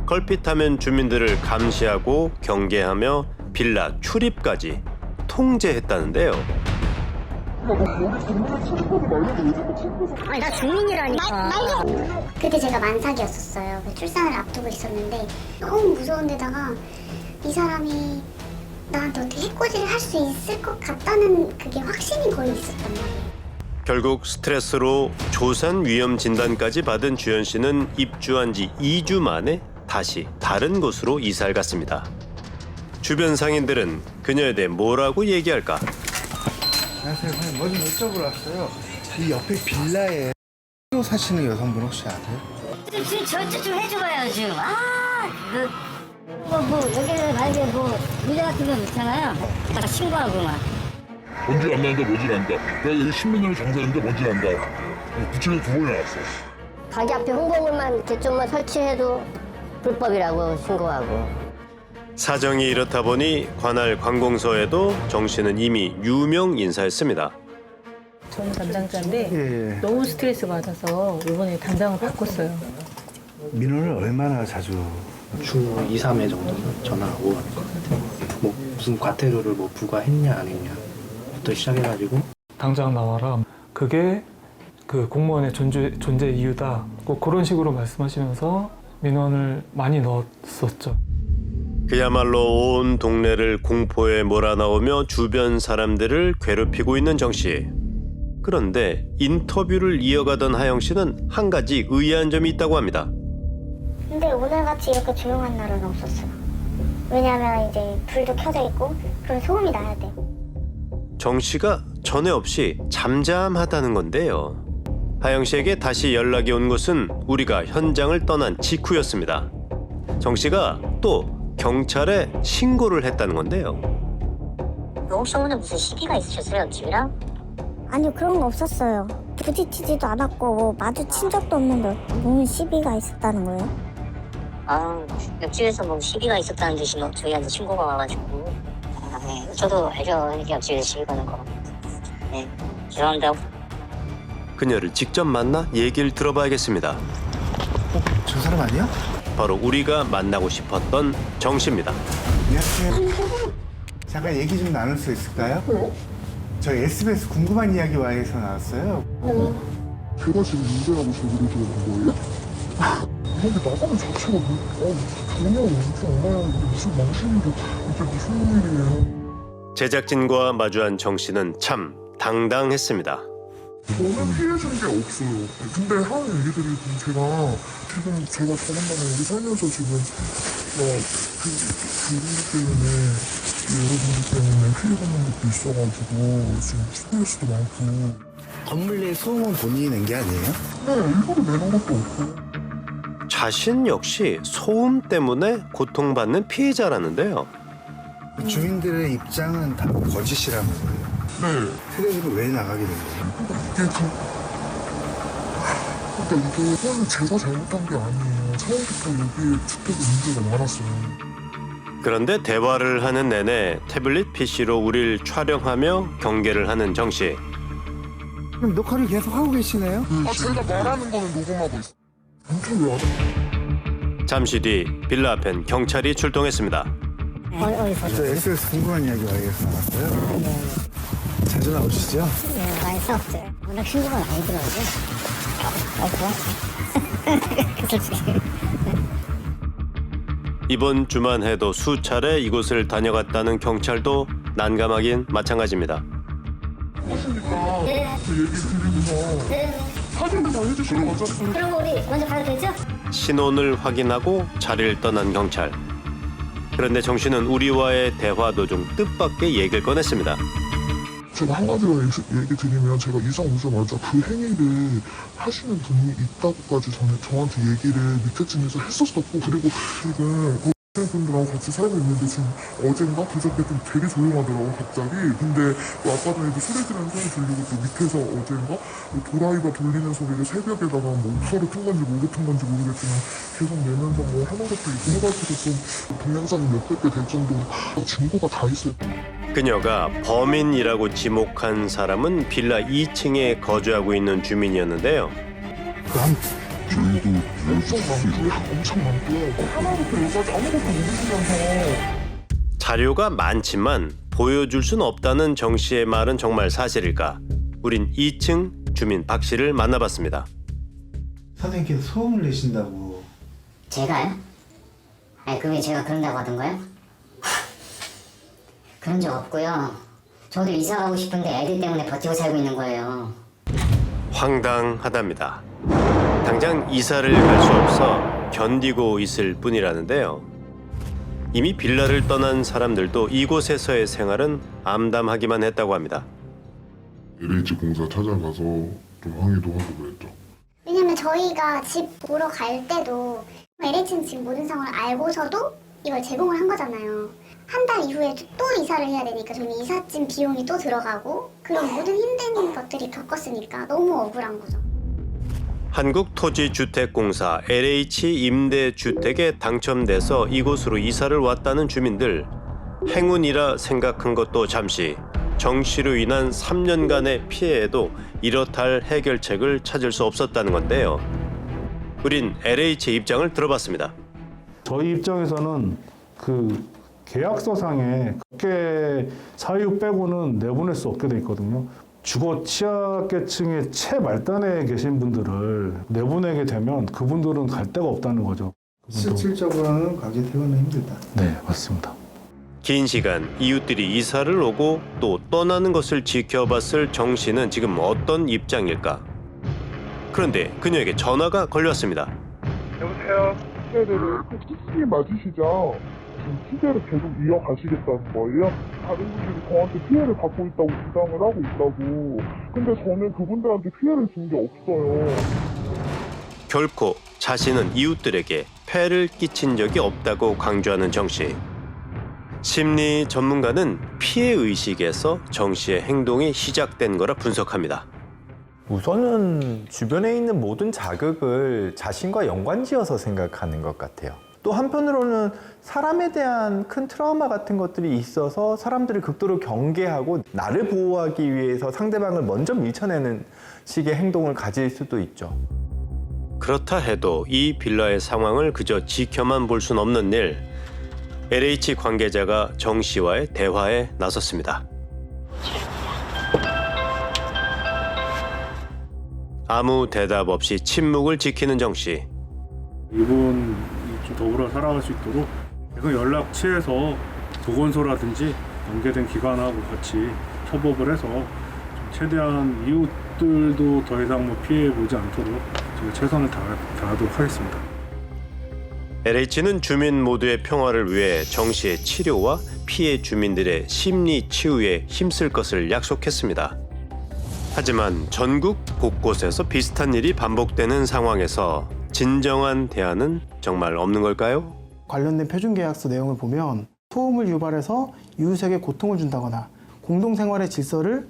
걸핏하면 주민들을 감시하고 경계하며 빌라 출입까지 통제했다는데요. 아니 나 주민이라니까. 그때 제가 만삭이었었어요. 출산을 앞두고 있었는데 너무 무서운 데다가 이 사람이 나한테 어떻게 해코지를 할 수 있을 것 같다는 그게 확신이 거의 있었단 말이에요. 결국 스트레스로 조산 위험 진단까지 받은 주연 씨는 입주한 지 2주 만에 다시 다른 곳으로 이사를 갔습니다. 주변 상인들은 그녀에 대해 뭐라고 얘기할까? 안녕하세요. 선생님, 뭐 좀 여쭤보러 왔어요. 이 옆에 빌라에 또 사시는 여성분 혹시 아세요? 지금 절제 좀 해줘봐요 지금. 여기는 만약에 문제 같은 건 있잖아요. 다 신고하고 막. 먼지 안 나는데 먼지 난다. 내가 여기 10몇 년을 장사했는데 먼지 난다. 구치소 2번이나 왔어. 가게 앞에 홍보물만 이렇게 좀만 설치해도 불법이라고 신고하고. 사정이 이렇다 보니 관할 관공서에도 정 씨는 이미 유명 인사였습니다. 저는 담당자인데 너무 스트레스 받아서 이번에 담당을 바꿨어요. 민원을 얼마나 자주? 주 2, 3회 정도 전화가 오고 가는 것 같아요. 뭐 무슨 과태료를 뭐 부과했냐 안 했냐. 부터 시작해가지고 당장 나와라. 그게 그 공무원의 존재 이유다. 꼭 그런 식으로 말씀하시면서 민원을 많이 넣었었죠. 그야말로 온 동네를 공포에 몰아넣으며 주변 사람들을 괴롭히고 있는 정 씨. 그런데 인터뷰를 이어가던 하영 씨는 한 가지 의아한 점이 있다고 합니다. 근데 오늘같이 이렇게 조용한 날은 없었어요. 왜냐면 이제 불도 켜져 있고 그럼 소음이 나야 돼. 정 씨가 전에 없이 잠잠하다는 건데요. 하영 씨에게 다시 연락이 온 것은 우리가 현장을 떠난 직후였습니다. 정 씨가 또 경찰에 신고를 했다는 건데요. 혹시 오늘 무슨 시비가 있으셨어요, 옆집이랑? 아니요, 그런 거 없었어요. 부딪히지도 않았고 뭐 마주친 적도 없는데 무슨 시비가 있었다는 거예요? 아, 옆집에서 뭐 시비가 있었다는 듯이 뭐 저희한테 신고가 와가지고. 아, 네. 저도 알죠. 이렇게 옆집에서 시비 거는 거. 네, 죄송합니다. 그녀를 직접 만나 얘기를 들어봐야겠습니다. 저 사람 아니야? 바로 우리가 만나고 싶었던 정 씨입니다. 안녕하세요. 잠깐 얘기 좀 나눌 수 있을까요? 저희 SBS 궁금한 이야기 와에서 나왔어요. 제가 지금 문제라고 저기로 들어온 거예요? 근데 나가는 자체가 전혀 원치 않아요. 이게 무슨 망신인데 이게 무슨 일이에요? 제작진과 마주한 정 씨는 참 당당했습니다. 저는 피해준 게 없어요. 근데 하는 얘기들이 제가 저번에 우리 살면서 지금 그 때문에 여러분들 때문에 피해받는 것도 있어가지고 지금 스트레스도 많고. 건물 내 소음은 본인이 낸 게 아니에요? 네, 일부러 내는 것도 없고. 자신 역시 소음 때문에 고통받는 피해자라는데요. 주민들의 입장은 다 거짓이라는 거예요. 네. 그래서 왜 나가게 된 거예요? 이게 제가 잘못한 게 아니에요. 처음부터 여기 주택에 문제가 많았어요. 그런데 대화를 하는 내내 태블릿 PC로 우리를 촬영하며 경계를 하는 정 씨. 그럼 녹화를 계속 하고 계시네요? 제가 말하는 거는 녹음하고 있어요. 경찰 왜 안 잠시 뒤 빌라 앞엔 경찰이 출동했습니다. 저 SBS 궁금한 이야기 와에서 나왔어요. 자주 나오시죠? 네, 많이 싸웠어요. 워낙 신고가 많이 들어가죠. 솔직히. 이번 주만 해도 수차례 이곳을 다녀갔다는 경찰도 난감하긴 마찬가지입니다. 네. 얘기 드리면서 네. 확인을 다 해주시는 거죠? 그럼 우리 먼저 가도 되죠? 신원을 확인하고 자리를 떠난 경찰. 그런데 정 씨는 우리와의 대화 도중 뜻밖의 얘기를 꺼냈습니다. 제가 한 가지로 얘기 드리면 제가 이사 오자마자 그 행위를 하시는 분이 있다고까지 저한테 얘기를 밑에 층에서 했었었고, 그리고 지금 분들하고 같이 살고 있는데 지금 어젠가 그저께 좀 되게 조용하더라고 갑자기. 근데 또 아까 전에도 소리 지르는 소리 들리고 또 밑에서 어젠가 도라이바 돌리는 소리를 새벽에다가 뭐 서로 튼 건지 뭐로 튼 건지 모르겠지만 계속 내면서 뭐 하는 것도 있고 해가지고 좀 동영상이 몇백 개 될 정도로 증거가 다 있어요. 그녀가 범인이라고 지목한 사람은 빌라 2층에 거주하고 있는 주민이었는데요. 저희도 엄청 많고요. 하나부터 여기까지 아무것도 모르시면서. 자료가 많지만 보여줄 순 없다는 정 씨의 말은 정말 사실일까? 우린 2층 주민 박 씨를 만나봤습니다. 선생님께서 소음을 내신다고. 제가요? 아니, 그게 제가 그런다고 하던가요? 그런 적 없고요. 저도 이사 가고 싶은데 애들 때문에 버티고 살고 있는 거예요. 황당하답니다. 당장 이사를 갈 수 없어 견디고 있을 뿐이라는데요. 이미 빌라를 떠난 사람들도 이곳에서의 생활은 암담하기만 했다고 합니다. LH 공사 찾아가서 좀 항의도 하고 그랬죠. 왜냐면 저희가 집 보러 갈 때도 LH는 지금 모든 상황을 알고서도 이걸 제공을 한 거잖아요. 한 달 이후에 또 이사를 해야 되니까 저는 이삿짐 비용이 또 들어가고 그런 모든 힘든 것들이 겪었으니까 너무 억울한 거죠. 한국토지주택공사 LH 임대주택에 당첨돼서 이곳으로 이사를 왔다는 주민들. 행운이라 생각한 것도 잠시. 정 씨로 인한 3년간의 피해에도 이렇다 할 해결책을 찾을 수 없었다는 건데요. 우린 LH의 입장을 들어봤습니다. 저희 입장에서는 그 계약서상에 국계 사유 빼고는 내보낼 수 없게 돼 있거든요. 주거 취약계층의 최말단에 계신 분들을 내보내게 되면 그분들은 갈 데가 없다는 거죠. 실질적으로는 가게 퇴근은 힘들다. 네, 맞습니다. 긴 시간 이웃들이 이사를 오고 또 떠나는 것을 지켜봤을 정 씨는 지금 어떤 입장일까? 그런데 그녀에게 전화가 걸려왔습니다. 여보세요? 네네네. 혹시 맞으시죠? 지금 취재를 계속 이어가시겠다는 거예요? 다른 분들이 저한테 피해를 받고 있다고 주장을 하고 있다고. 근데 저는 그분들한테 피해를 준 게 없어요. 결코 자신은 이웃들에게 폐를 끼친 적이 없다고 강조하는 정 씨. 심리 전문가는 피해 의식에서 정 씨의 행동이 시작된 거라 분석합니다. 우선은 주변에 있는 모든 자극을 자신과 연관지어서 생각하는 것 같아요. 또 한편으로는 사람에 대한 큰 트라우마 같은 것들이 있어서 사람들을 극도로 경계하고 나를 보호하기 위해서 상대방을 먼저 밀쳐내는 식의 행동을 가질 수도 있죠. 그렇다 해도 이 빌라의 상황을 그저 지켜만 볼 순 없는 일. LH 관계자가 정 씨와의 대화에 나섰습니다. 아무 대답 없이 침묵을 지키는 정 씨. 이분이 좀 더불어 살아갈 수 있도록 계속 연락처에서 보건소라든지 연계된 기관하고 같이 협업을 해서 좀 최대한 이웃들도 더 이상 피해 보지 않도록 제가 최선을 다하도록 하겠습니다. LH는 주민 모두의 평화를 위해 정 씨의 치료와 피해 주민들의 심리 치유에 힘쓸 것을 약속했습니다. 하지만 전국 곳곳에서 비슷한 일이 반복되는 상황에서 진정한 대안은 정말 없는 걸까요? 관련된 표준계약서 내용을 보면 소음을 유발해서 이웃에게 고통을 준다거나 공동생활의 질서를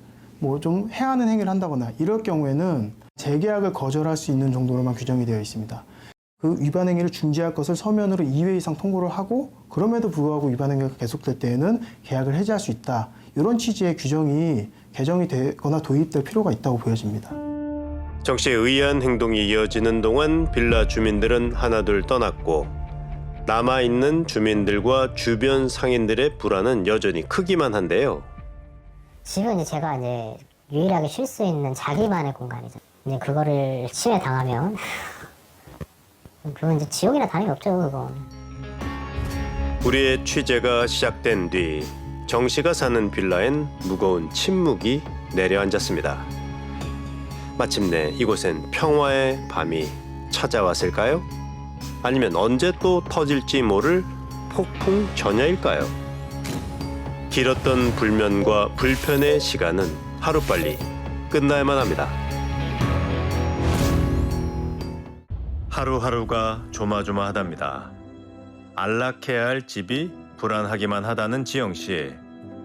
좀 해하는 행위를 한다거나 이럴 경우에는 재계약을 거절할 수 있는 정도로만 규정이 되어 있습니다. 그 위반 행위를 중지할 것을 서면으로 2회 이상 통보를 하고 그럼에도 불구하고 위반 행위가 계속될 때에는 계약을 해지할 수 있다. 이런 취지의 규정이 개정이 되거나 도입될 필요가 있다고 보여집니다. 정 씨의 의아한 행동이 이어지는 동안 빌라 주민들은 하나둘 떠났고 남아있는 주민들과 주변 상인들의 불안은 여전히 크기만 한데요. 집은 제가 유일하게 쉴 수 있는 자기만의 공간이죠. 이제 그거를 침해당하면 그건 지옥이나 다름이 없죠, 그건. 우리의 취재가 시작된 뒤 정 씨가 사는 빌라엔 무거운 침묵이 내려앉았습니다. 마침내 이곳엔 평화의 밤이 찾아왔을까요? 아니면 언제 또 터질지 모를 폭풍 전야일까요? 길었던 불면과 불편의 시간은 하루빨리 끝나야만 합니다. 하루하루가 조마조마하답니다. 안락해야 할 집이 불안하기만 하다는 지영 씨.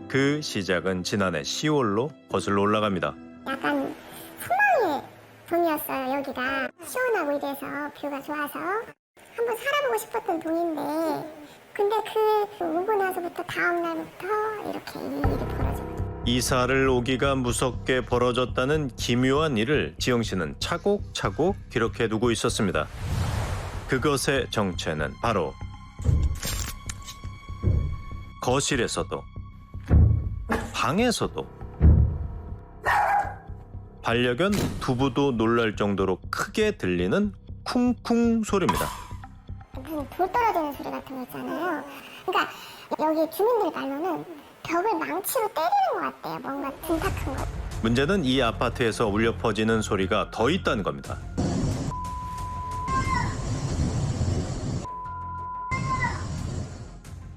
그 시작은 지난해 10월로 거슬러 올라갑니다. 약간 소망의 동이었어요, 여기가. 시원하고 이래서 뷰가 좋아서 한번 살아보고 싶었던 동인데 근데 그 오고 나서부터 다음 날부터 이렇게 일이 벌어져요. 이사를 오기가 무섭게 벌어졌다는 기묘한 일을 지영 씨는 차곡차곡 기록해 두고 있었습니다. 그것의 정체는 바로 거실에서도 방에서도 반려견 두부도 놀랄 정도로 크게 들리는 쿵쿵 소리입니다. 무슨 불 떨어지는 소리 같은 거 있잖아요. 그러니까 여기 주민들 말로는 벽을 망치로 때리는 것 같대요. 뭔가 둔탁한 거. 문제는 이 아파트에서 울려 퍼지는 소리가 더 있다는 겁니다.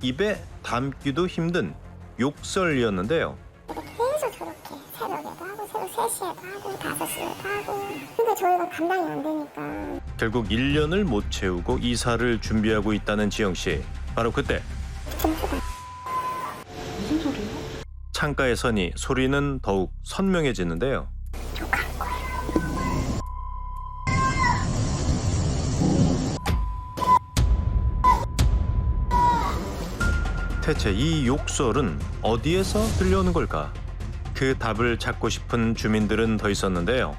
입에 담기도 힘든 욕설이었는데요. 계속 저렇게 새벽에도 하고 새벽 3시에도 하고 5시에도 하고 근데 저희가 감당이 안 되니까 결국 1년을 못 채우고 이사를 준비하고 있다는 지영 씨. 바로 그때 무슨 소리요? 창가에 서니 소리는 더욱 선명해지는데요. 대체 이 욕설은 어디에서 들려오는 걸까? 그 답을 찾고 싶은 주민들은 더 있었는데요.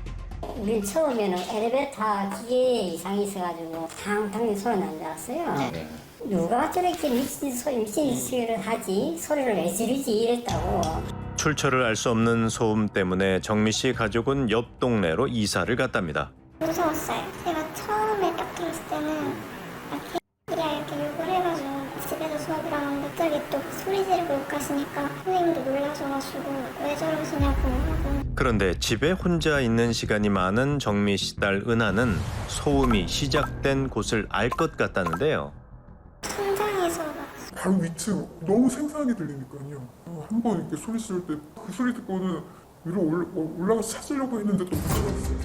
우린 처음에는 엘리베이터 기계에 이상이 있어가지고 탕탕 소리 나는 줄 알았어요. 누가 저렇게 미친 소리를 하지? 소리를 왜 지르지? 이랬다고. 출처를 알 수 없는 소음 때문에 정미 씨 가족은 옆 동네로 이사를 갔답니다. 무서웠어요. 제가 처음에 딱 들었을 때는 그냥 이렇게 욕을 해가지고 집에서 수업을 하는데 갑자기 또 소리 지르고 가시니까 선생님도 놀라셔가지고 왜 저러시냐고 하고. 그런데 집에 혼자 있는 시간이 많은 정미 씨 딸 은하는 소음이 시작된 곳을 알 것 같다는데요. 천장에서 방 위치 너무 생생하게 들리니까요. 한 번 이렇게 소리 지를 때 그 소리 듣고는 위로 올라가서 찾으려고 했는데 또 못 찾았어요.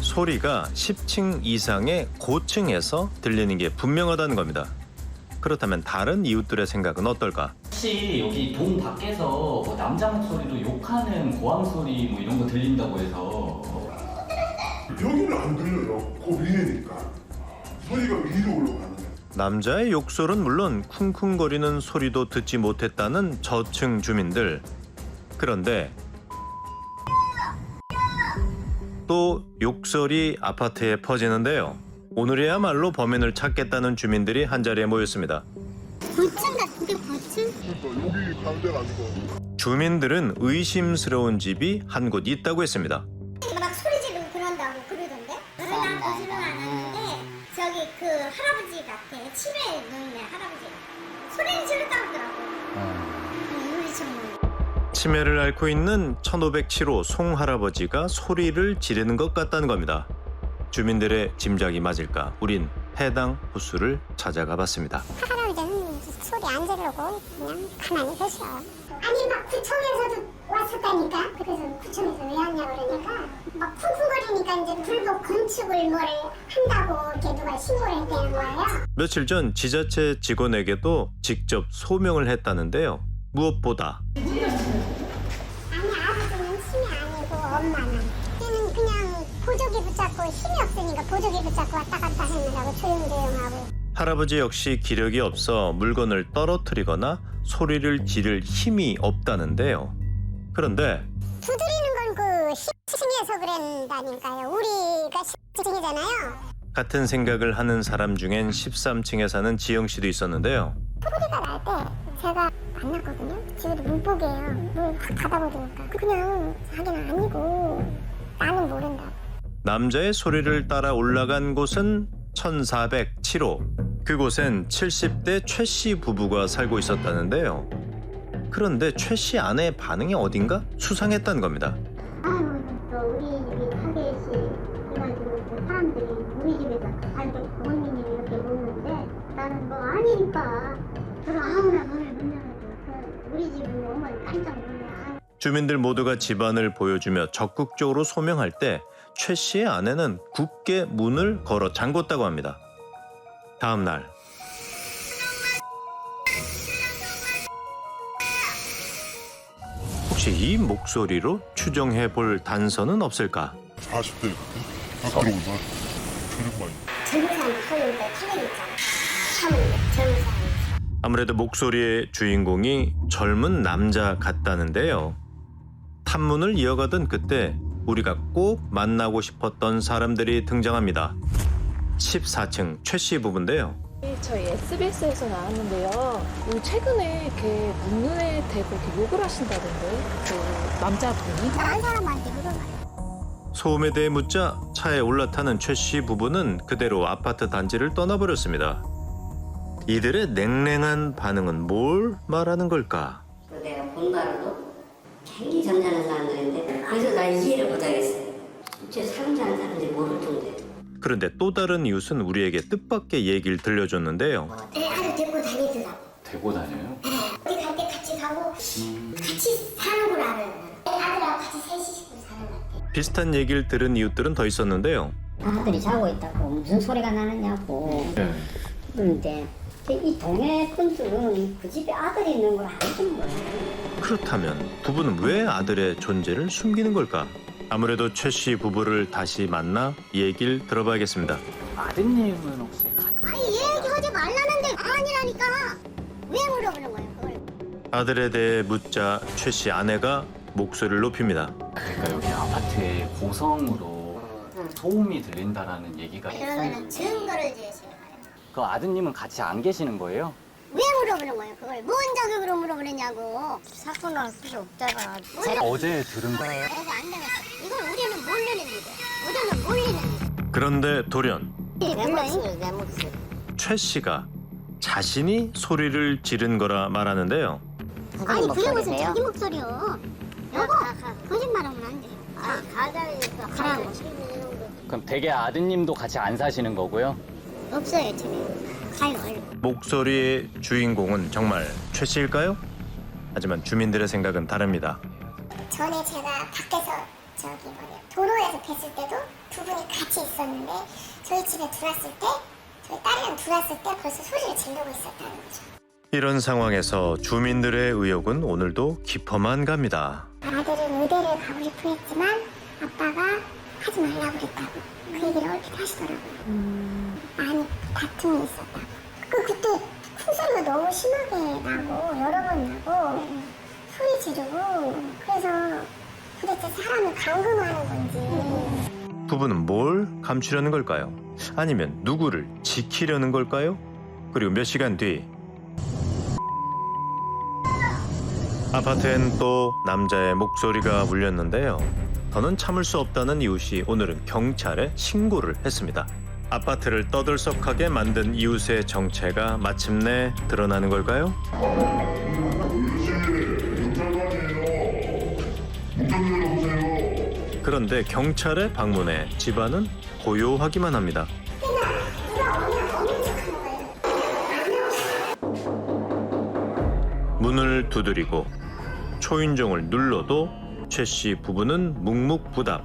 소리가 10층 이상의 고층에서 들리는 게 분명하다는 겁니다. 그렇다면 다른 이웃들의 생각은 어떨까? 혹시 여기 동 밖에서 뭐 남자 목소리로 욕하는 고함 소리 뭐 이런 거 들린다고 해서 여기는 안 들려요. 그 위에니까 소리가 위로 올라가는 거예요. 남자의 욕설은 물론 쿵쿵거리는 소리도 듣지 못했다는 저층 주민들. 그런데 또 욕설이 아파트에 퍼지는데요. 오늘이야말로 범인을 찾겠다는 주민들이 한자리에 모였습니다. 고층 같은데 고층? 그러니까 여기 가는 데가 아니고. 주민들은 의심스러운 집이 한 곳 있다고 했습니다. 막 소리 지르고 그런다고 그러던데? 난 보지는 않았는데 저기 그 할아버지 같아. 집에 있는 할아버지 소리를 지르다고 하더라고. 우리 친구. 치매를 앓고 있는 1507호 송 할아버지가 소리를 지르는 것 같다는 겁니다. 주민들의 짐작이 맞을까? 우린 해당 호수를 찾아가 봤습니다. 할아버지는 소리 안 지르고 그냥 가만히 계셔. 아니 막 구청에서도 왔었다니까. 그래서 구청에서 왜 왔냐 그러니까 막 쿵쿵거리니까 이제 불법 건축을 뭘 한다고 이렇게 누가 신고를 했다는 거예요. 며칠 전 지자체 직원에게도 직접 소명을 했다는데요. 무엇보다 아니 아버지는 치매 아니고 엄마는. 얘는 그냥 보조기 붙잡고 힘이 없으니까 보조기 붙잡고 왔다 갔다 하느라고 조용조용하고. 할아버지 역시 기력이 없어 물건을 떨어뜨리거나 소리를 지를 힘이 없다는데요. 그런데 두드리는 건 그 10층에서 그런다니까요. 우리가 10층이잖아요. 같은 생각을 하는 사람 중엔 13층에 사는 지영 씨도 있었는데요. 소리가 날 때 제가 만났거든요. 집에도 문복이에요. 문 확 닫아버리니까. 그냥 자기는 아니고 나는 모른다. 남자의 소리를 따라 올라간 곳은 1407호. 그곳엔 70대 최 씨 부부가 살고 있었다는데요. 그런데 최 씨 아내의 반응이 어딘가 수상했다는 겁니다. 또 우리 집이 타겟이 그래가지고 그 사람들이 우리 집에서 살던 부모님이 이렇게 묻는데 나는 뭐 아니니까 그럼 아무나 문을 못 열어줘. 우리 집은 오면 깜짝 놀래. 주민들 모두가 집안을 보여주며 적극적으로 소명할 때 최 씨의 아내는 굳게 문을 걸어 잠궜다고 합니다. 다음 날 혹시 이 목소리로 추정해 볼 단서는 없을까? 40대 딱 들어오면 조력만. 젊은 사람 소리인데 타겟 있잖아. 젊은 사람. 아무래도 목소리의 주인공이 젊은 남자 같다는데요. 탐문을 이어가던 그때 우리가 꼭 만나고 싶었던 사람들이 등장합니다. 14층 최 씨 부부인데요. 저희 SBS에서 나왔는데요. 최근에 이렇게 문눈에 대고 이렇게 욕을 하신다던데 그 남자분이. 다른 사람한테 그런 말이야. 소음에 대해 묻자 차에 올라타는 최 씨 부부는 그대로 아파트 단지를 떠나버렸습니다. 이들의 냉랭한 반응은 뭘 말하는 걸까? 내가 본가로도 굉장히 점잖은 사람들인데 그래서 나 이해를 못하겠어요. 진짜 사람자는 사람들이 모를 정도예요. 그런데 또 다른 이웃은 우리에게 뜻밖의 얘기를 들려줬는데요. 내 아들 데리고 다니더라고. 데리고 다녀요? 어디 갈 때 같이 가고 같이 사는 걸 알아요. 내 아들하고 같이 셋이 식구 사는 것 같아. 비슷한 얘기를 들은 이웃들은 더 있었는데요. 아들이 자고 있다고 무슨 소리가 나느냐고. 그런데 이 동네 분들은 그 집에 아들이 있는 걸 알던 거예요. 그렇다면 부부는 왜 아들의 존재를 숨기는 걸까? 아무래도 최 씨 부부를 다시 만나 얘기를 들어봐야겠습니다. 아드님은 혹시 아니 얘기하지 말라는데 아니라니까. 왜 물어보는 거예요 그걸? 아들에 대해 묻자 최 씨 아내가 목소리를 높입니다. 그러니까 여기 아파트에 고성으로 소음이 들린다라는 얘기가 있어요. 그러면 증거를 주세요. 그 아드님은 같이 안 계시는 거예요? 왜 물어보는 거예요? 그걸 뭔 자격으로 물어보느냐고. 사건 날 필요 없잖아. 제가 어제 들은 거예요. 그래서 안 되겠어. 이건 우리는 모르는 일이야. 우리는 몰리는 일. 그런데 돌연 내 목소리, 내 목소리. 최 씨가 자신이 소리를 지른 거라 말하는데요. 아니 그게 무슨 자기 목소리요. 여보, 거짓말하면 안 돼. 가자니까 가라고. 그럼 댁에 아드님도 같이 안 사시는 거고요? 없어요 집에. 가요 얼른. 목소리의 주인공은 정말 최 씨일까요? 하지만 주민들의 생각은 다릅니다. 전에 제가 밖에서 도로에서 뵀을 때도 두 분이 같이 있었는데 저희 집에 들어왔을 때 저희 딸이랑 들어왔을 때 벌써 소리를 지르고 있었다는 거죠. 이런 상황에서 주민들의 의혹은 오늘도 깊어만 갑니다. 아들은 의대를 가고 싶어 했지만 아빠가 하지 말라고 그랬다고 그 얘기를 얼핏 하시더라고요. 많이 다툼이 있었다고. 그때 큰 소리가 너무 심하게 나고 여러 번 나고 소리 지르고 그래서 도대체 사람을 감금하는 건지. 부부는 뭘 감추려는 걸까요? 아니면 누구를 지키려는 걸까요? 그리고 몇 시간 뒤 아파트엔 또 남자의 목소리가 울렸는데요. 더는 참을 수 없다는 이웃이 오늘은 경찰에 신고를 했습니다. 아파트를 떠들썩하게 만든 이웃의 정체가 마침내 드러나는 걸까요? 그런데 경찰의 방문에 집안은 고요하기만 합니다. 문을 두드리고 초인종을 눌러도 최 씨 부부는 묵묵부답.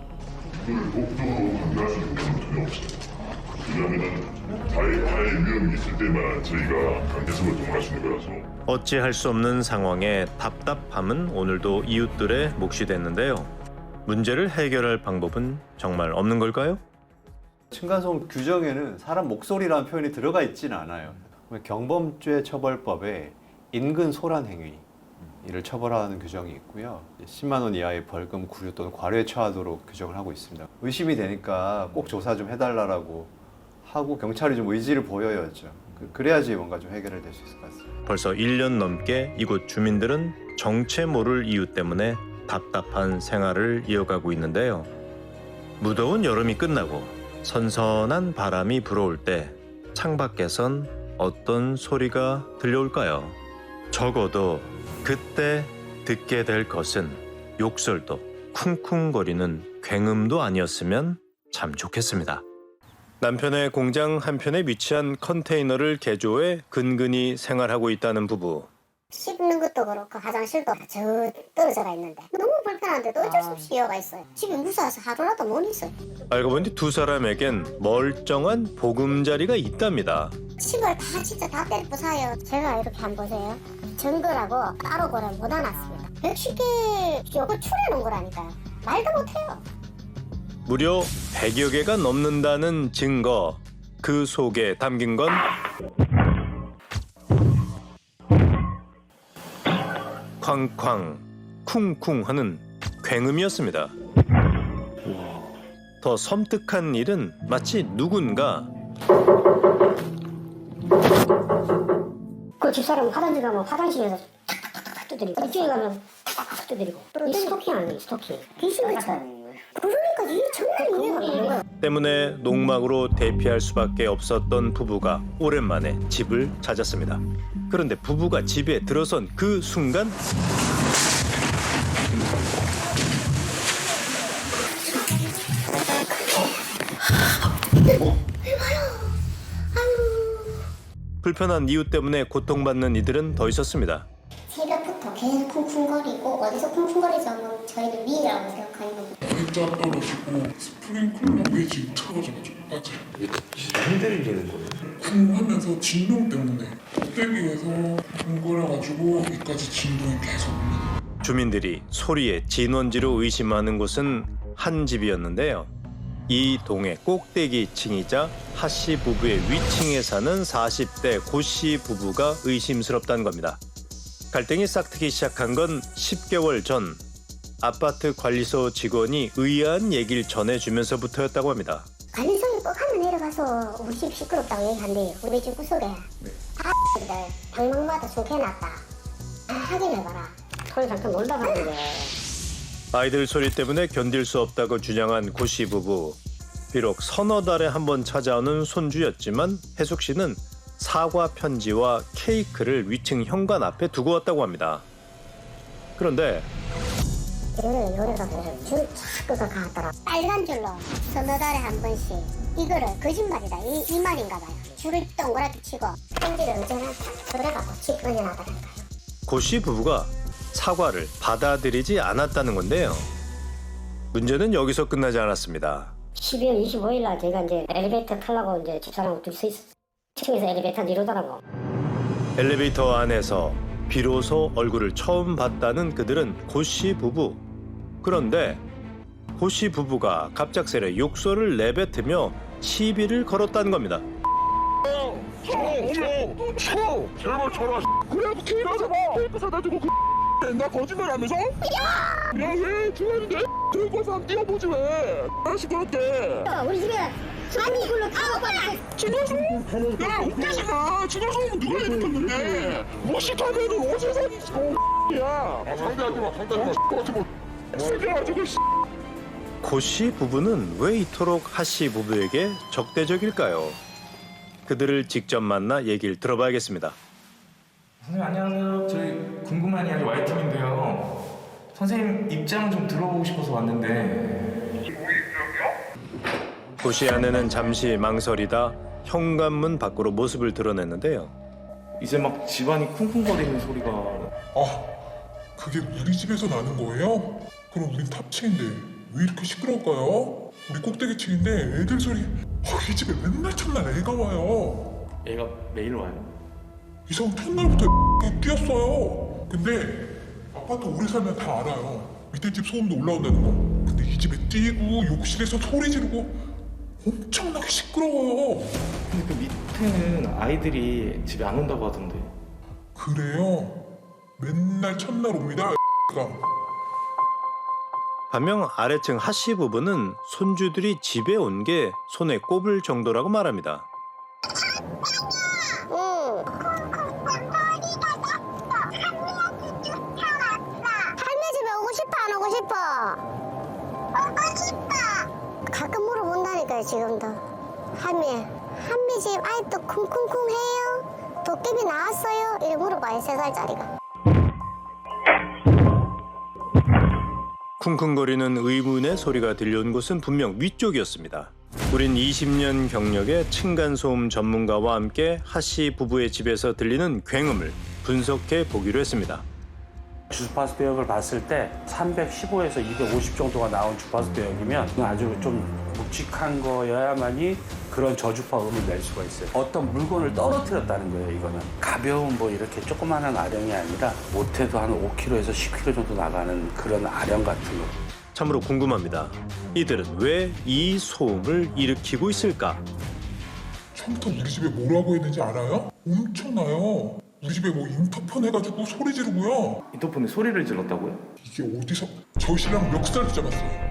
왜냐면은 자해의 위험이 있을 때만 저희가 강제성을 동원할 수 있는 거라서. 어찌할 수 없는 상황에 답답함은 오늘도 이웃들의 몫이 됐는데요. 문제를 해결할 방법은 정말 없는 걸까요? 층간소음 규정에는 사람 목소리라는 표현이 들어가 있지는 않아요. 경범죄 처벌법에 인근 소란 행위 이를 처벌하는 규정이 있고요. 10만 원 이하의 벌금, 구류 또는 과료에 처하도록 규정을 하고 있습니다. 의심이 되니까 꼭 조사 좀 해달라고 하고 경찰이 좀 의지를 보여야죠. 그래야지 뭔가 좀 해결이 될 수 있을 것 같습니다. 벌써 1년 넘게 이곳 주민들은 정체 모를 이유 때문에 답답한 생활을 이어가고 있는데요. 무더운 여름이 끝나고 선선한 바람이 불어올 때 창밖에선 어떤 소리가 들려올까요? 적어도 그때 듣게 될 것은 욕설도 쿵쿵거리는 굉음도 아니었으면 참 좋겠습니다. 남편의 공장 한편에 위치한 컨테이너를 개조해 근근히 생활하고 있다는 부부. 씹는 것도 그렇고 화장실도 저 떨어져가 있는데 너무 불편한데도 어쩔 수 없이 이어가 있어요. 집이 무서워서 하루라도 못 있어요. 알고 보니 두 사람에겐 멀쩡한 보금자리가 있답니다. 집을 다 진짜 다 떼부사요. 제가 이렇게 한번 보세요. 정거라고 따로 고를 못 안았습니다. 110개 요거 추려놓은 거라니까요. 말도 못해요. 무려 100여 개가 넘는다는 증거. 그 속에 담긴 건 쾅쾅, 쿵쿵 하는 굉음이었습니다. 더 섬뜩한 일은 마치 누군가 그 집사람은 화장실 가면 화장실에서 탁탁탁탁 두드리고 이쪽에 가면 탁탁탁 두드리고 이 스토킹 아니에요 스토킹 귀신 같아요. 그러니까 이게 정말 이해가 안 되는 거예요. 때문에 농막으로 대피할 수밖에 없었던 부부가 오랜만에 집을 찾았습니다. 그런데 부부가 집에 들어선 그 순간 불편한 이유 때문에 고통받는 이들은 더 있었습니다. 새벽부터 계속 쿵쿵거리고 어디서 쿵쿵거리지 않으면 저희는 미이라고 생각하는 겁니다. 일자 떨어지고 스프링클러 매직 틀어져가지고 빠져요. 흔들리는 거예요? 쿵 하면서 진동 때문에 꼭대기에서 쿵거려가지고 여기까지 진동이 계속 옵니다. 주민들이 소리의 진원지로 의심하는 곳은 한 집이었는데요. 이 동의 꼭대기층이자 하씨 부부의 위층에 사는 40대 고씨 부부가 의심스럽다는 겁니다. 갈등이 싹트기 시작한 건 10개월 전 아파트 관리소 직원이 의아한 얘기를 전해주면서부터였다고 합니다. 관리소에 꼭 한번 내려가서 우리 집 시끄럽다고 얘기한대요. 우리 집 구석에 X들 방망마다 속해놨다. 확인해봐라. 소리 잠깐 놀다 갔는데. 아이들 소리 때문에 견딜 수 없다고 주장한 고 씨 부부. 비록 서너 달에 한 번 찾아오는 손주였지만 혜숙 씨는 사과 편지와 케이크를 위층 현관 앞에 두고 왔다고 합니다. 그런데 요래가 줄 자꾸 가더라. 빨간 줄로 서너 달에 한 번씩 이거를 거짓말이다 이 말인가 봐요. 줄을 동그랗게 치고 편지를 어제나 그래갖고 집 꺼내놔더라니까요. 고 씨 부부가 사과를 받아들이지 않았다는 건데요. 문제는 여기서 끝나지 않았습니다. 12월 25일 날 제가 이제 엘리베이터 타려고 이제 집사람하고 둘 서 있었어요. 2층에서 엘리베이터 내려오더라고. 엘리베이터 안에서 비로소 얼굴을 처음 봤다는 그들은 고 씨 부부. 그런데 고 씨 부부가 갑작스레 욕설을 내뱉으며 시비를 걸었다는 겁니다. 제발 쳐라. 그래도 케이크 사다 주고 나 거짓말하면서? 야왜 좋아하는데? 들고 와서 한번 뛰어보지 왜? 시끄럽게. 우리 집에 아니 이걸로 다 진호수? 야 웃기지 마. 진호수 오면 누가 얘기했는데? 무식하면은 오세상이 야. 상대하지 마. 상대하지 마. 상대하지 마. 고 씨 부부는 왜 이토록 하 씨 부부에게 적대적일까요? 그들을 직접 만나 얘기를 들어봐야겠습니다. 선생님 안녕하세요. 저희 궁금한 이야기 Y팀인데요. 선생님 입장 좀 들어보고 싶어서 왔는데. 고 씨 아내는 잠시 망설이다 현관문 밖으로 모습을 드러냈는데요. 이제 막 집안이 쿵쿵거리는 소리가. 그게 우리 집에서 나는 거예요? 그럼 우린 탑층인데 왜 이렇게 시끄러울까요? 우리 꼭대기층인데 애들 소리. 이 집에 맨날 첫날 애가 와요. 얘가 매일 와요? 이상 첫날부터 뛰었어요. 근데 아파트 오래 살면 다 알아요. 밑에 집 소음도 올라온다는 거. 근데 이 집에 뛰고 욕실에서 소리 지르고 엄청나게 시끄러워요. 근데 그 밑에는 아이들이 집에 안 온다고 하던데. 그래요? 맨날 첫날 옵니다. 반면 아래층 하 씨 부부는 손주들이 집에 온 게 손에 꼽을 정도라고 말합니다. 할매 집에 오고 싶어 안 오고 싶어? 오고 싶어. 가끔 물어본다니까요 지금도. 할매 집 아직도 쿵쿵쿵 해요? 도깨비 나왔어요? 이렇게 물어봐요 3살짜리가. 쿵쿵거리는 의문의 소리가 들려온 곳은 분명 위쪽이었습니다. 우린 20년 경력의 층간소음 전문가와 함께 하 씨 부부의 집에서 들리는 굉음을 분석해 보기로 했습니다. 주파수 대역을 봤을 때 315에서 250 정도가 나온 주파수 대역이면 아주 좀 묵직한 거여야만이 그런 저주파음을 낼 수가 있어요. 어떤 물건을 떨어뜨렸다는 거예요, 이거는. 가벼운 뭐 이렇게 조그마한 아령이 아니라 못해도 한 5kg에서 10kg 정도 나가는 그런 아령 같은 거. 참으로 궁금합니다. 이들은 왜 이 소음을 일으키고 있을까? 처음부터 우리 집에 뭐라고 했는지 알아요? 엄청나요. 우리 집에 뭐 인터폰 해가지고 소리 지르고요. 인터폰에 소리를 질렀다고요? 이게 어디서 저희 신랑 멱살 잡았어요.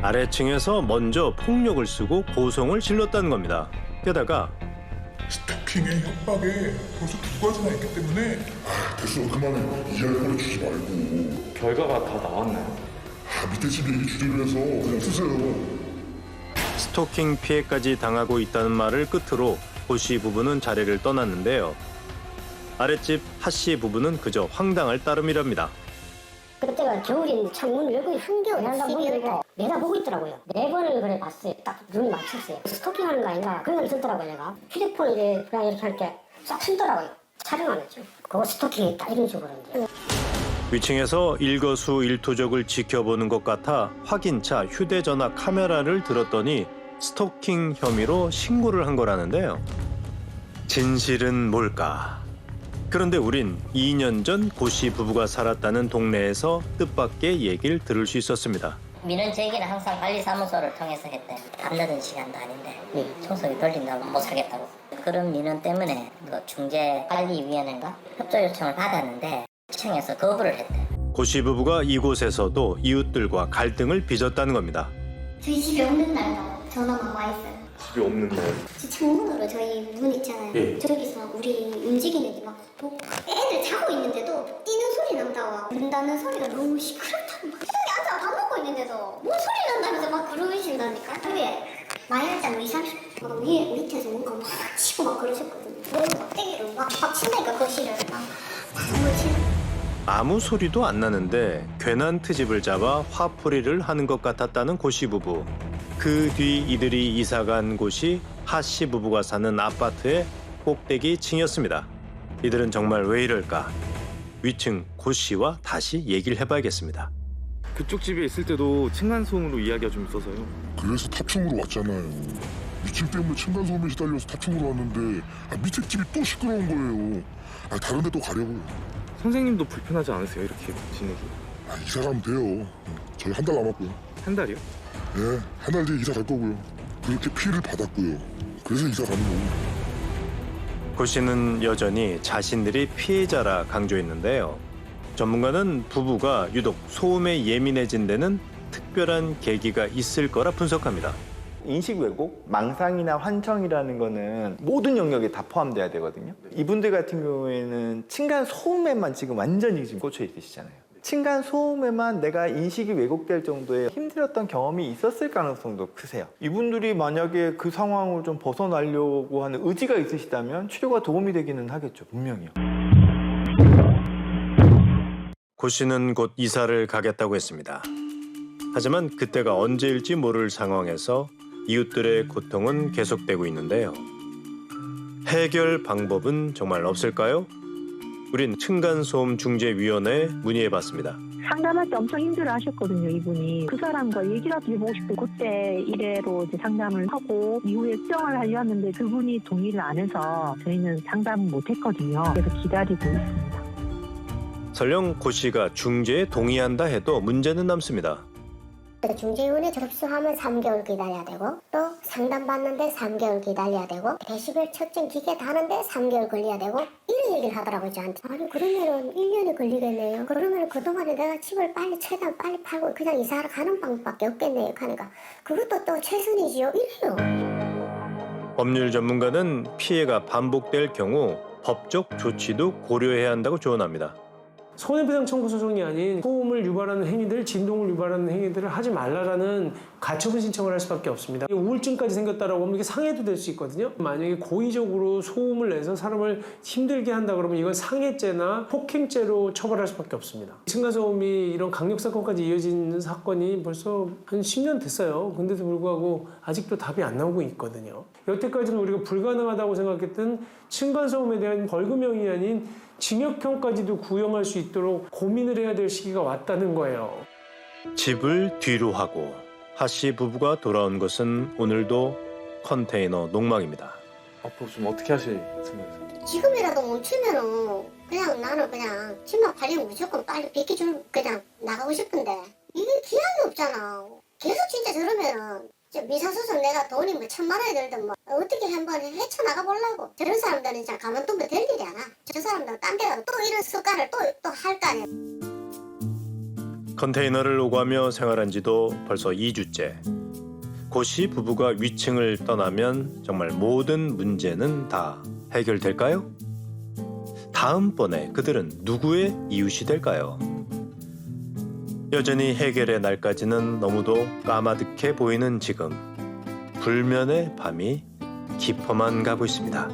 아래층에서 먼저 폭력을 쓰고 고성을 질렀다는 겁니다. 게다가 스토킹에 협박에 벌써 2가지나 있기 때문에 됐어 그만해. 이해할 거를 주지 말고. 결과가 다 나왔나요? 밑에 집 얘기 주제로 해서 그냥 쓰세요. 스토킹 피해까지 당하고 있다는 말을 끝으로 고 씨 부부는 자리를 떠났는데요. 아랫집 하 씨 부부는 그저 황당할 따름이랍니다. 그때가 겨울인데 창문을 열고 흥겨워 12월달 내가 보고 있더라고요. 4번을 그래 봤어요. 딱 눈이 맞췄어요. 스토킹하는 거 아닌가 그런 걸 들더라고요. 내가 휴대폰을 이제 그냥 이렇게 할 때 싹 틀더라고요. 촬영 안 했죠. 그거 스토킹했다 이런 식으로 이제. 위층에서 일거수일투족을 지켜보는 것 같아 확인차 휴대전화 카메라를 들었더니 스토킹 혐의로 신고를 한 거라는데요. 진실은 뭘까? 그런데 우린 2년 전 고 씨 부부가 살았다는 동네에서 뜻밖의 얘기를 들을 수 있었습니다. 민원 제기는 항상 관리사무소를 통해서 했대. 밤낮은 시간도 아닌데 청소기 돌린다고 못 하겠다고. 그런 민원 때문에 그 중재관리위원회인가 협조 요청을 받았는데 시청에서 거부를 했대. 고 씨 부부가 이곳에서도 이웃들과 갈등을 빚었다는 겁니다. 저희 집에 오는 날도 전화만 와 있어요. 집이 없는데. 창문으로 저희 문 있잖아요. 예. 저기서 우리 움직이는지 막 보고 애들 자고 있는데도 뛰는 소리 난다고 그런다는 소리가 너무 시끄럽다고 막 저기 앉아 밥 먹고 있는데도 뭔 소리 난다면서 막 그러신다니까. 그게 마약장 이상식 위에 밑에서 뭔가 막 치고 막 그러셨거든요. 너무 막대기를 막 친다니까 거실을 막 너무 치. 아무 소리도 안 나는데 괜한 트집을 잡아 화풀이를 하는 것 같았다는 고씨 부부. 그 뒤 이들이 이사간 곳이 하씨 부부가 사는 아파트의 꼭대기 층이었습니다. 이들은 정말 왜 이럴까? 위층 고씨와 다시 얘기를 해봐야겠습니다. 그쪽 집에 있을 때도 층간소음으로 이야기가 좀 있어서요. 그래서 탑층으로 왔잖아요. 위층 때문에 층간소음에 시달려서 탑층으로 왔는데 밑에 집이 또 시끄러운 거예요. 다른 데 또 가려고요. 선생님도 불편하지 않으세요? 이렇게 지내기. 이사 가면 돼요. 저희 한 달 남았고요. 한 달이요? 네, 한 달 뒤에 이사 갈 거고요. 그렇게 피해를 받았고요. 그래서 이사 가는 거고. 고 씨는 여전히 자신들이 피해자라 강조했는데요. 전문가는 부부가 유독 소음에 예민해진 데는 특별한 계기가 있을 거라 분석합니다. 인식 왜곡, 망상이나 환청이라는 거는 모든 영역에 다 포함돼야 되거든요. 이분들 같은 경우에는 층간 소음에만 지금 완전히 지금 꽂혀 있으시잖아요. 층간 소음에만 내가 인식이 왜곡될 정도의 힘들었던 경험이 있었을 가능성도 크세요. 이분들이 만약에 그 상황을 좀 벗어나려고 하는 의지가 있으시다면 치료가 도움이 되기는 하겠죠, 분명히요. 고 씨는 곧 이사를 가겠다고 했습니다. 하지만 그때가 언제일지 모를 상황에서 이웃들의 고통은 계속되고 있는데요. 해결 방법은 정말 없을까요? 우린 층간소음중재위원회에 문의해봤습니다. 상담할 때 엄청 힘들어 하셨거든요, 이분이. 그 사람과 얘기라도 해보고 싶고, 그때 이래로 이제 상담을 하고, 이후에 수정을 하려는데 그분이 동의를 안 해서 저희는 상담을 못 했거든요. 그래서 기다리고 있습니다. 설령 고 씨가 중재에 동의한다 해도 문제는 남습니다. 중재위원회 접수하면 3개월 기다려야 되고 또 상담받는데 3개월 기다려야 되고 데시벨 측정 기계 다는데 3개월 걸려야 되고 이런 얘기를 하더라고요 저한테. 아니 그러면은 1년이 걸리겠네요. 그러면 그동안에 내가 집을 최대한 빨리 팔고 그냥 이사하러 가는 방법밖에 없겠네요 하니까 그것도 또 최선이지요 이래요. 법률 전문가는 피해가 반복될 경우 법적 조치도 고려해야 한다고 조언합니다. 손해배상 청구 소송이 아닌 소음을 유발하는 행위들, 진동을 유발하는 행위들을 하지 말라라는 가처분 신청을 할 수밖에 없습니다. 우울증까지 생겼다라고 하면 이게 상해도 될 수 있거든요. 만약에 고의적으로 소음을 내서 사람을 힘들게 한다 그러면 이건 상해죄나 폭행죄로 처벌할 수밖에 없습니다. 층간소음이 이런 강력 사건까지 이어지는 사건이 벌써 한 10년 됐어요. 근데도 불구하고 아직도 답이 안 나오고 있거든요. 여태까지는 우리가 불가능하다고 생각했던 층간소음에 대한 벌금형이 아닌 징역형까지도 구형할 수 있도록 고민을 해야 될 시기가 왔다는 거예요. 집을 뒤로 하고 하씨 부부가 돌아온 것은 오늘도 컨테이너 농막입니다. 앞으로 좀 어떻게 하실 생각이세요? 지금이라도 멈추면은 그냥 나는 그냥 집만 팔리면 무조건 빨리 비켜줄 그냥 나가고 싶은데 이게 기한이 없잖아. 계속 진짜 저러면은 미사소송 내가 돈이 뭐 1,000만 원이 들든 뭐 어떻게 한번 헤쳐나가 보려고. 저런 사람들은 진짜 가만두면 될 일이 아니야. 저 사람들은 딴 데 가서 또 이런 습관을 또 할 거 아니야. 컨테이너를 오가며 생활한 지도 벌써 2주째. 고씨 부부가 위층을 떠나면 정말 모든 문제는 다 해결될까요? 다음번에 그들은 누구의 이웃이 될까요? 여전히 해결의 날까지는 너무도 까마득해 보이는 지금 불면의 밤이 깊어만 가고 있습니다.